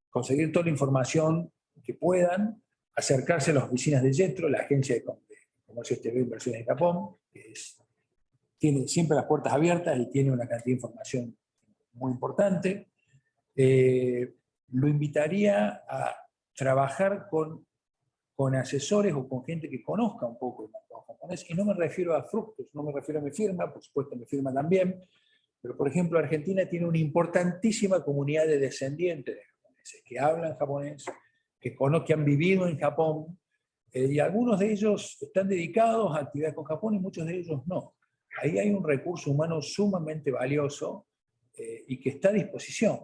[SPEAKER 3] Conseguir toda la información que puedan, acercarse a las oficinas de JETRO, la agencia de comercio exterior e inversiones de Japón, que tiene siempre las puertas abiertas y tiene una cantidad de información muy importante. Lo invitaría a trabajar con asesores o con gente que conozca un poco el mercado japonés, y no me refiero a Fructus, no me refiero a mi firma, por supuesto mi firma también, pero por ejemplo Argentina tiene una importantísima comunidad de descendientes de japoneses, que hablan japonés, que han vivido en Japón, y algunos de ellos están dedicados a actividades con Japón y muchos de ellos no. Ahí hay un recurso humano sumamente valioso y que está a disposición,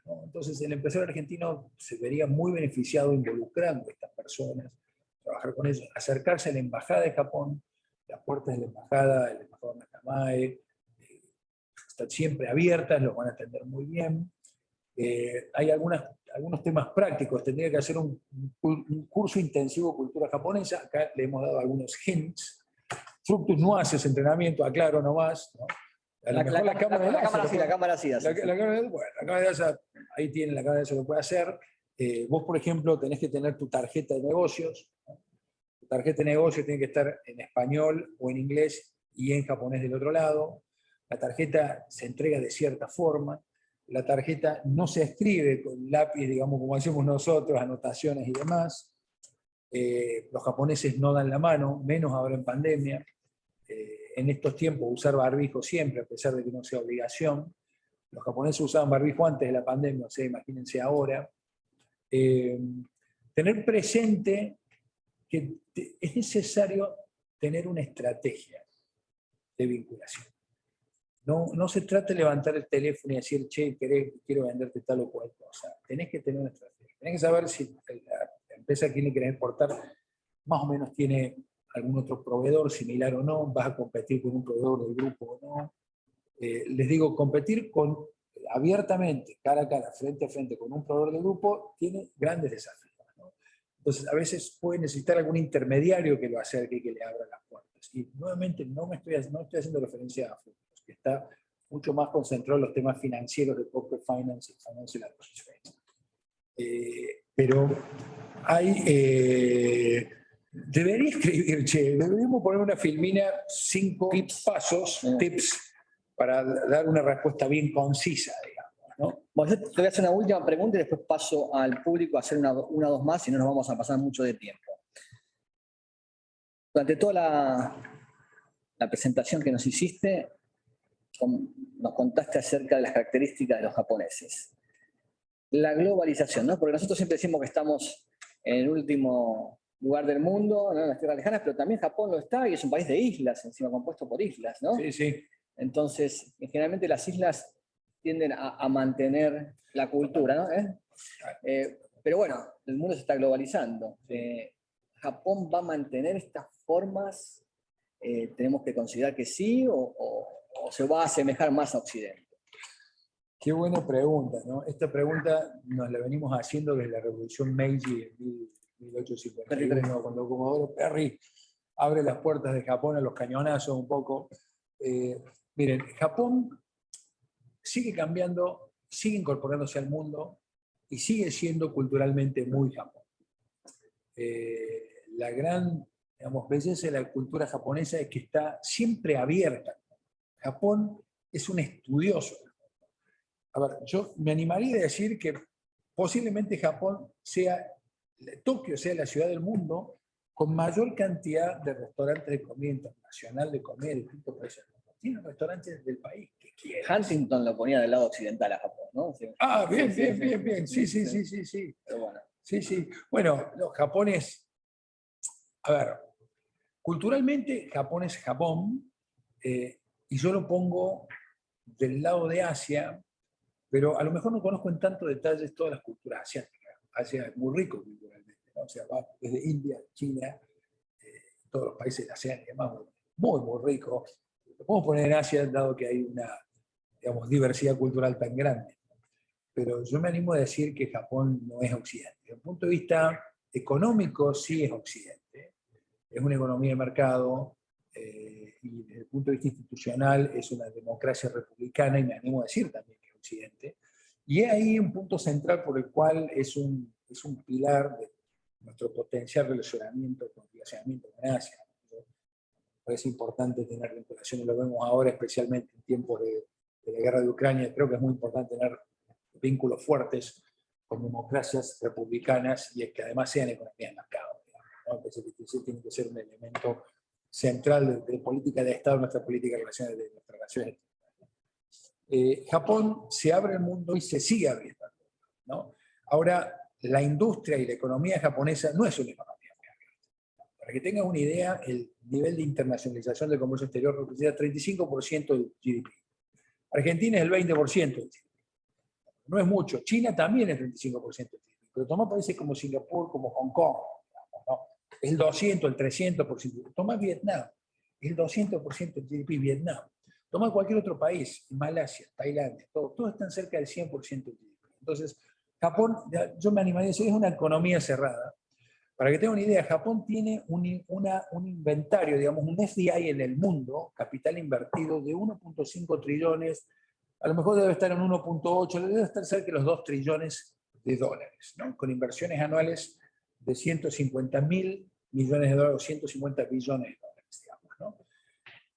[SPEAKER 3] ¿no? Entonces el empresario argentino se vería muy beneficiado involucrando a estas personas, trabajar con ellos, acercarse a la embajada de Japón, las puertas de la embajada, el embajador Nakamae, están siempre abiertas, los van a atender muy bien. Hay algunos temas prácticos, tendría que hacer un curso intensivo de cultura japonesa, acá le hemos dado algunos hints. Fructus no hace ese entrenamiento, aclaro nomás, ¿no? A lo mejor la cámara sí. Ahí tiene la cámara, eso lo puede hacer. Vos, por ejemplo, tenés que tener tu tarjeta de negocios, ¿no? Tu tarjeta de negocios tiene que estar en español o en inglés y en japonés del otro lado. La tarjeta se entrega de cierta forma. La tarjeta no se escribe con lápiz, digamos, como hacemos nosotros, anotaciones y demás. Los japoneses no dan la mano, menos ahora en pandemia. En estos tiempos usar barbijo siempre, a pesar de que no sea obligación. Los japoneses usaban barbijo antes de la pandemia, o sea, imagínense ahora. Tener presente que es necesario tener una estrategia de vinculación. No se trata de levantar el teléfono y decir, che, quiero venderte tal o cual cosa. Tenés que tener una estrategia. Tenés que saber si la empresa a quien le querés exportar más o menos tiene algún otro proveedor similar o no, vas a competir con un proveedor del grupo o no. Les digo, competir abiertamente, cara a cara, frente a frente con un proveedor del grupo, tiene grandes desafíos, ¿no? Entonces, a veces puede necesitar algún intermediario que lo acerque y que le abra las puertas. Y nuevamente, no estoy haciendo referencia a Fructus, que está mucho más concentrado en los temas financieros de corporate finance y financial administration. Pero hay... debería escribir, deberíamos poner una filmina, 5 tips, para dar una respuesta bien concisa, digamos, ¿no?
[SPEAKER 1] Bueno, yo te voy a hacer una última pregunta y después paso al público a hacer una o dos más y no nos vamos a pasar mucho de tiempo. Durante toda la presentación que nos hiciste, nos contaste acerca de las características de los japoneses. La globalización, ¿no? Porque nosotros siempre decimos que estamos en el último lugar del mundo, ¿no? En las tierras lejanas, pero también Japón lo está y es un país de islas, encima compuesto por islas, ¿no?
[SPEAKER 3] Sí, sí.
[SPEAKER 1] Entonces, generalmente las islas tienden a mantener la cultura, ¿no? Pero bueno, el mundo se está globalizando. ¿Japón va a mantener estas formas? ¿Tenemos que considerar que sí o se va a asemejar más a Occidente?
[SPEAKER 3] Qué buena pregunta, ¿no? Esta pregunta nos la venimos haciendo desde la Revolución Meiji en 1851, cuando Comodoro Perry abre las puertas de Japón a los cañonazos un poco. Miren, Japón sigue cambiando, sigue incorporándose al mundo y sigue siendo culturalmente muy Japón. La gran, digamos, belleza de la cultura japonesa es que está siempre abierta. Japón es un estudioso. A ver, yo me animaría a decir que posiblemente Tokio sea la ciudad del mundo con mayor cantidad de restaurantes de comida internacional, de comida de distintos países. Tiene restaurantes del país que quieran.
[SPEAKER 1] Huntington lo ponía del lado occidental a Japón, ¿no? Sí.
[SPEAKER 3] Bien. Sí.
[SPEAKER 1] Pero bueno.
[SPEAKER 3] Sí. Bueno, los japoneses, a ver, culturalmente Japón es Japón, y yo lo pongo del lado de Asia, pero a lo mejor no conozco en tanto detalles todas las culturas asiáticas. Asia es muy rico culturalmente, ¿no? O sea, va desde India, China, todos los países de ASEAN y demás, muy rico. Lo podemos poner en Asia, dado que hay una, digamos, diversidad cultural tan grande. Pero yo me animo a decir que Japón no es Occidente. Desde el punto de vista económico, sí es Occidente. Es una economía de mercado, y desde el punto de vista institucional es una democracia republicana, y me animo a decir también que es Occidente, y es ahí un punto central por el cual es un pilar de nuestro potencial relacionamiento con Asia. Es importante tener vinculaciones, lo vemos ahora especialmente en tiempos de la guerra de Ucrania. Creo que es muy importante tener vínculos fuertes con democracias republicanas y que además sean economías de mercado, ¿no? Que ese tiene que ser un elemento central de política de Estado, nuestra política de relaciones Japón se abre al mundo y se sigue abriendo, ¿no? Ahora, la industria y la economía japonesa no es una economía. Para que tengan una idea, el nivel de internacionalización del comercio exterior representa 35% del GDP. Argentina es el 20% del GDP. No es mucho. China también es 35% del GDP. Pero toma países como Singapur, como Hong Kong, ¿no? Es el 200, el 300%. Toma Vietnam, es el 200% del GDP Vietnam. Toma cualquier otro país, Malasia, Tailandia, todos están cerca del 100% del GDP. Entonces, Japón, yo me animaría a decir, es una economía cerrada. Para que tengan una idea, Japón tiene un inventario, digamos, un FDI en el mundo, capital invertido, de 1.5 trillones, a lo mejor debe estar en 1.8, debe estar cerca de los 2 trillones de dólares, ¿no? Con inversiones anuales de 150.000 millones de dólares, 150 billones de dólares, digamos, ¿no?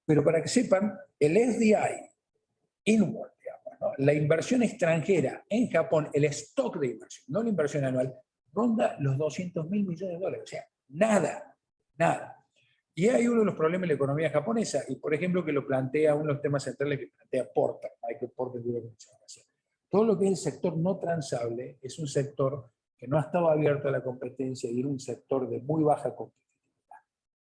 [SPEAKER 3] Pero para que sepan, el FDI inward, digamos, ¿no? La inversión extranjera en Japón, el stock de inversión, no la inversión anual, ronda los 200.000 millones de dólares. O sea, nada. Y hay uno de los problemas de la economía japonesa, y por ejemplo que lo plantea, uno de los temas centrales que plantea Porter, Michael Porter, todo lo que es el sector no transable es un sector que no ha estado abierto a la competencia y es un sector de muy baja competitividad.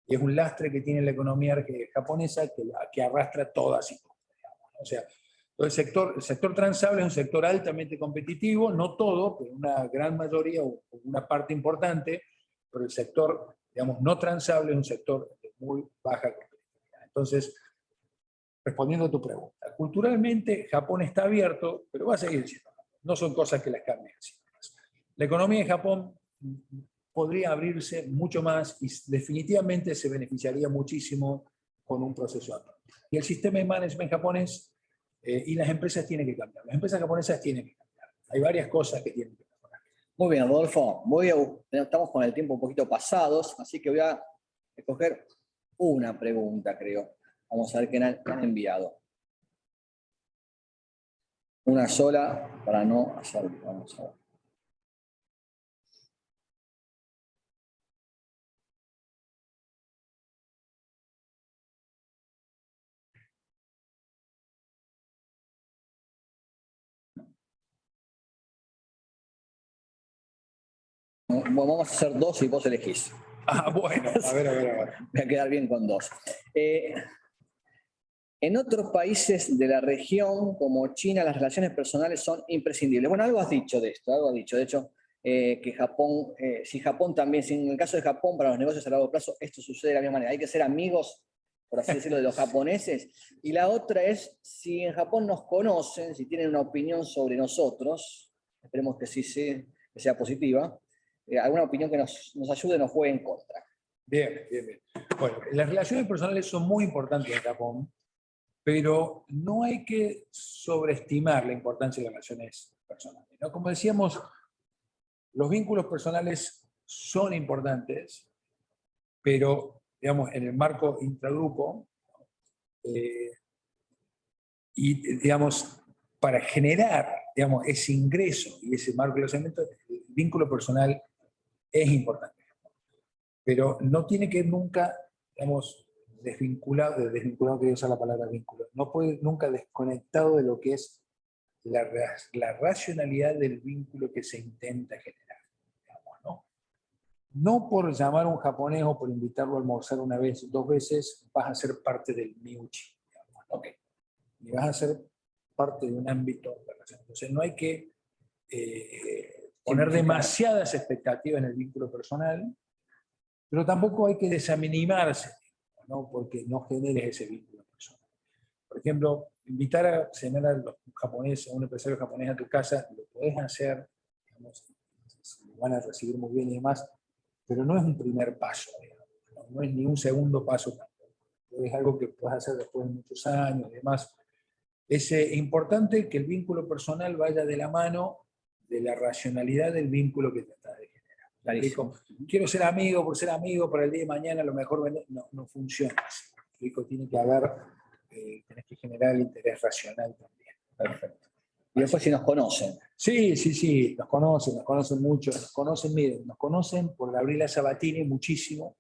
[SPEAKER 3] Y es un lastre que tiene la economía japonesa que arrastra todas y todas. O sea, el sector transable es un sector altamente competitivo, no todo, pero una gran mayoría o una parte importante, pero el sector, digamos, no transable es un sector de muy baja competitividad. Entonces, respondiendo a tu pregunta, culturalmente Japón está abierto, pero va a seguir siendo. No son cosas que las cambien así. La economía de Japón podría abrirse mucho más y definitivamente se beneficiaría muchísimo con un proceso de apertura. Y el sistema de management japonés y las empresas tienen que cambiar. Las empresas japonesas tienen que cambiar. Hay varias cosas que tienen que mejorar.
[SPEAKER 1] Muy bien, Rodolfo. Estamos con el tiempo un poquito pasados, así que voy a escoger una pregunta, creo. Vamos a ver qué han enviado. Una sola para no hacer. Vamos a ver. Bueno, vamos a hacer dos y vos elegís.
[SPEAKER 3] Ah, bueno, a ver.
[SPEAKER 1] Voy a quedar bien con dos. En otros países de la región, como China, las relaciones personales son imprescindibles. Bueno, algo has dicho de esto, algo has dicho. De hecho, que Japón, si en el caso de Japón, para los negocios a largo plazo, esto sucede de la misma manera. Hay que ser amigos, por así decirlo, de los japoneses. Y la otra es, si en Japón nos conocen, si tienen una opinión sobre nosotros, esperemos que sí que sea positiva, alguna opinión que nos ayude, nos juegue en contra.
[SPEAKER 3] Bien. Bueno, las relaciones personales son muy importantes en Japón, pero no hay que sobreestimar la importancia de las relaciones personales, ¿no? Como decíamos, los vínculos personales son importantes, pero, digamos, en el marco intragrupo, y, digamos, para generar, digamos, ese ingreso y ese marco de relacionamiento, el vínculo personal es importante. Pero no tiene que nunca, digamos, desvinculado quiero usar la palabra vínculo, no puede nunca desconectado de lo que es la racionalidad del vínculo que se intenta generar. Digamos, ¿no? No por llamar a un japonés o por invitarlo a almorzar una vez, 2 veces, vas a ser parte del miuchi. Digamos, ¿no? Ni vas a ser parte de un ámbito de relación. Entonces no hay que poner demasiadas expectativas en el vínculo personal, pero tampoco hay que desanimarse, ¿no? Porque no generes ese vínculo personal. Por ejemplo, invitar a cenar a los japoneses, a un empresario japonés a tu casa, lo podés hacer, digamos, lo van a recibir muy bien y demás, pero no es un primer paso, digamos, no es ni un segundo paso tampoco. es algo que puedes hacer después de muchos años y demás. Es importante que el vínculo personal vaya de la mano de la racionalidad del vínculo que tratás de generar.
[SPEAKER 1] Clarísimo.
[SPEAKER 3] Quiero ser amigo por ser amigo, para el día de mañana a lo mejor no funciona así. Tiene que haber, tenés que generar el interés racional también.
[SPEAKER 1] Perfecto. Y después si nos conocen.
[SPEAKER 3] Sí, nos conocen mucho, miren, nos conocen por Gabriela Sabatini muchísimo.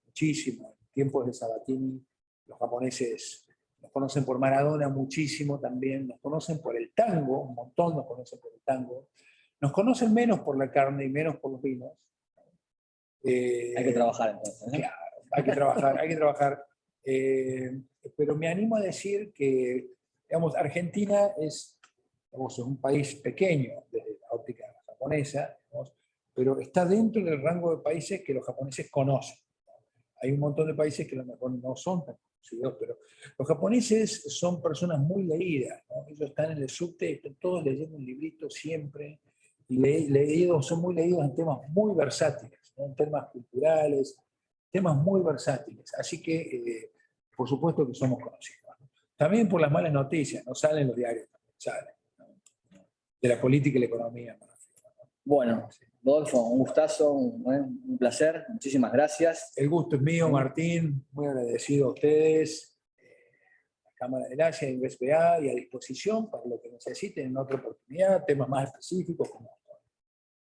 [SPEAKER 3] En tiempos de Sabatini, los japoneses nos conocen por Maradona muchísimo también, nos conocen por el tango, un montón nos conocen por el tango, nos conocen menos por la carne y menos por los vinos.
[SPEAKER 1] Hay que trabajar entonces, ¿no?
[SPEAKER 3] Claro, hay que trabajar. Pero me animo a decir que, digamos, Argentina es, digamos, un país pequeño desde la óptica japonesa, digamos, pero está dentro del rango de países que los japoneses conocen. Hay un montón de países que a lo mejor no son tan conocidos, pero los japoneses son personas muy leídas, ¿no? Ellos están en el subte, están todos leyendo un librito siempre, y son muy leídos en temas muy versátiles, ¿no? En temas culturales, temas muy versátiles. Así que, por supuesto que somos conocidos, ¿no? También por las malas noticias, no salen los diarios, salen, ¿no? De la política y la economía. ¿No?
[SPEAKER 1] Bueno, Rodolfo, un gustazo, un placer, muchísimas gracias.
[SPEAKER 3] El gusto es mío, Martín, muy agradecido a ustedes, la Cámara del Asia, InvestBA, y a disposición para lo que necesiten en otra oportunidad, temas más específicos como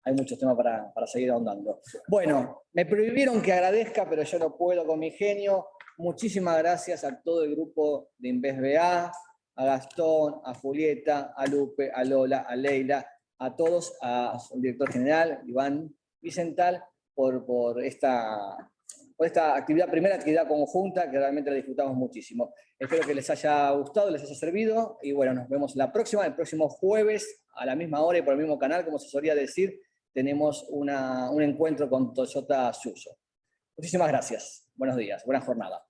[SPEAKER 1] Hay muchos temas para seguir ahondando. Bueno, me prohibieron que agradezca, pero yo no puedo con mi genio. Muchísimas gracias a todo el grupo de InvestBA, a Gastón, a Julieta, a Lupe, a Lola, a Leila, a todos, al director general, Iván Vicental, por esta primera actividad conjunta que realmente la disfrutamos muchísimo. Espero que les haya gustado, les haya servido, y bueno, nos vemos la próxima, el próximo jueves, a la misma hora y por el mismo canal, como se solía decir, tenemos un encuentro con Toyota Yuso. Muchísimas gracias. Buenos días, buena jornada.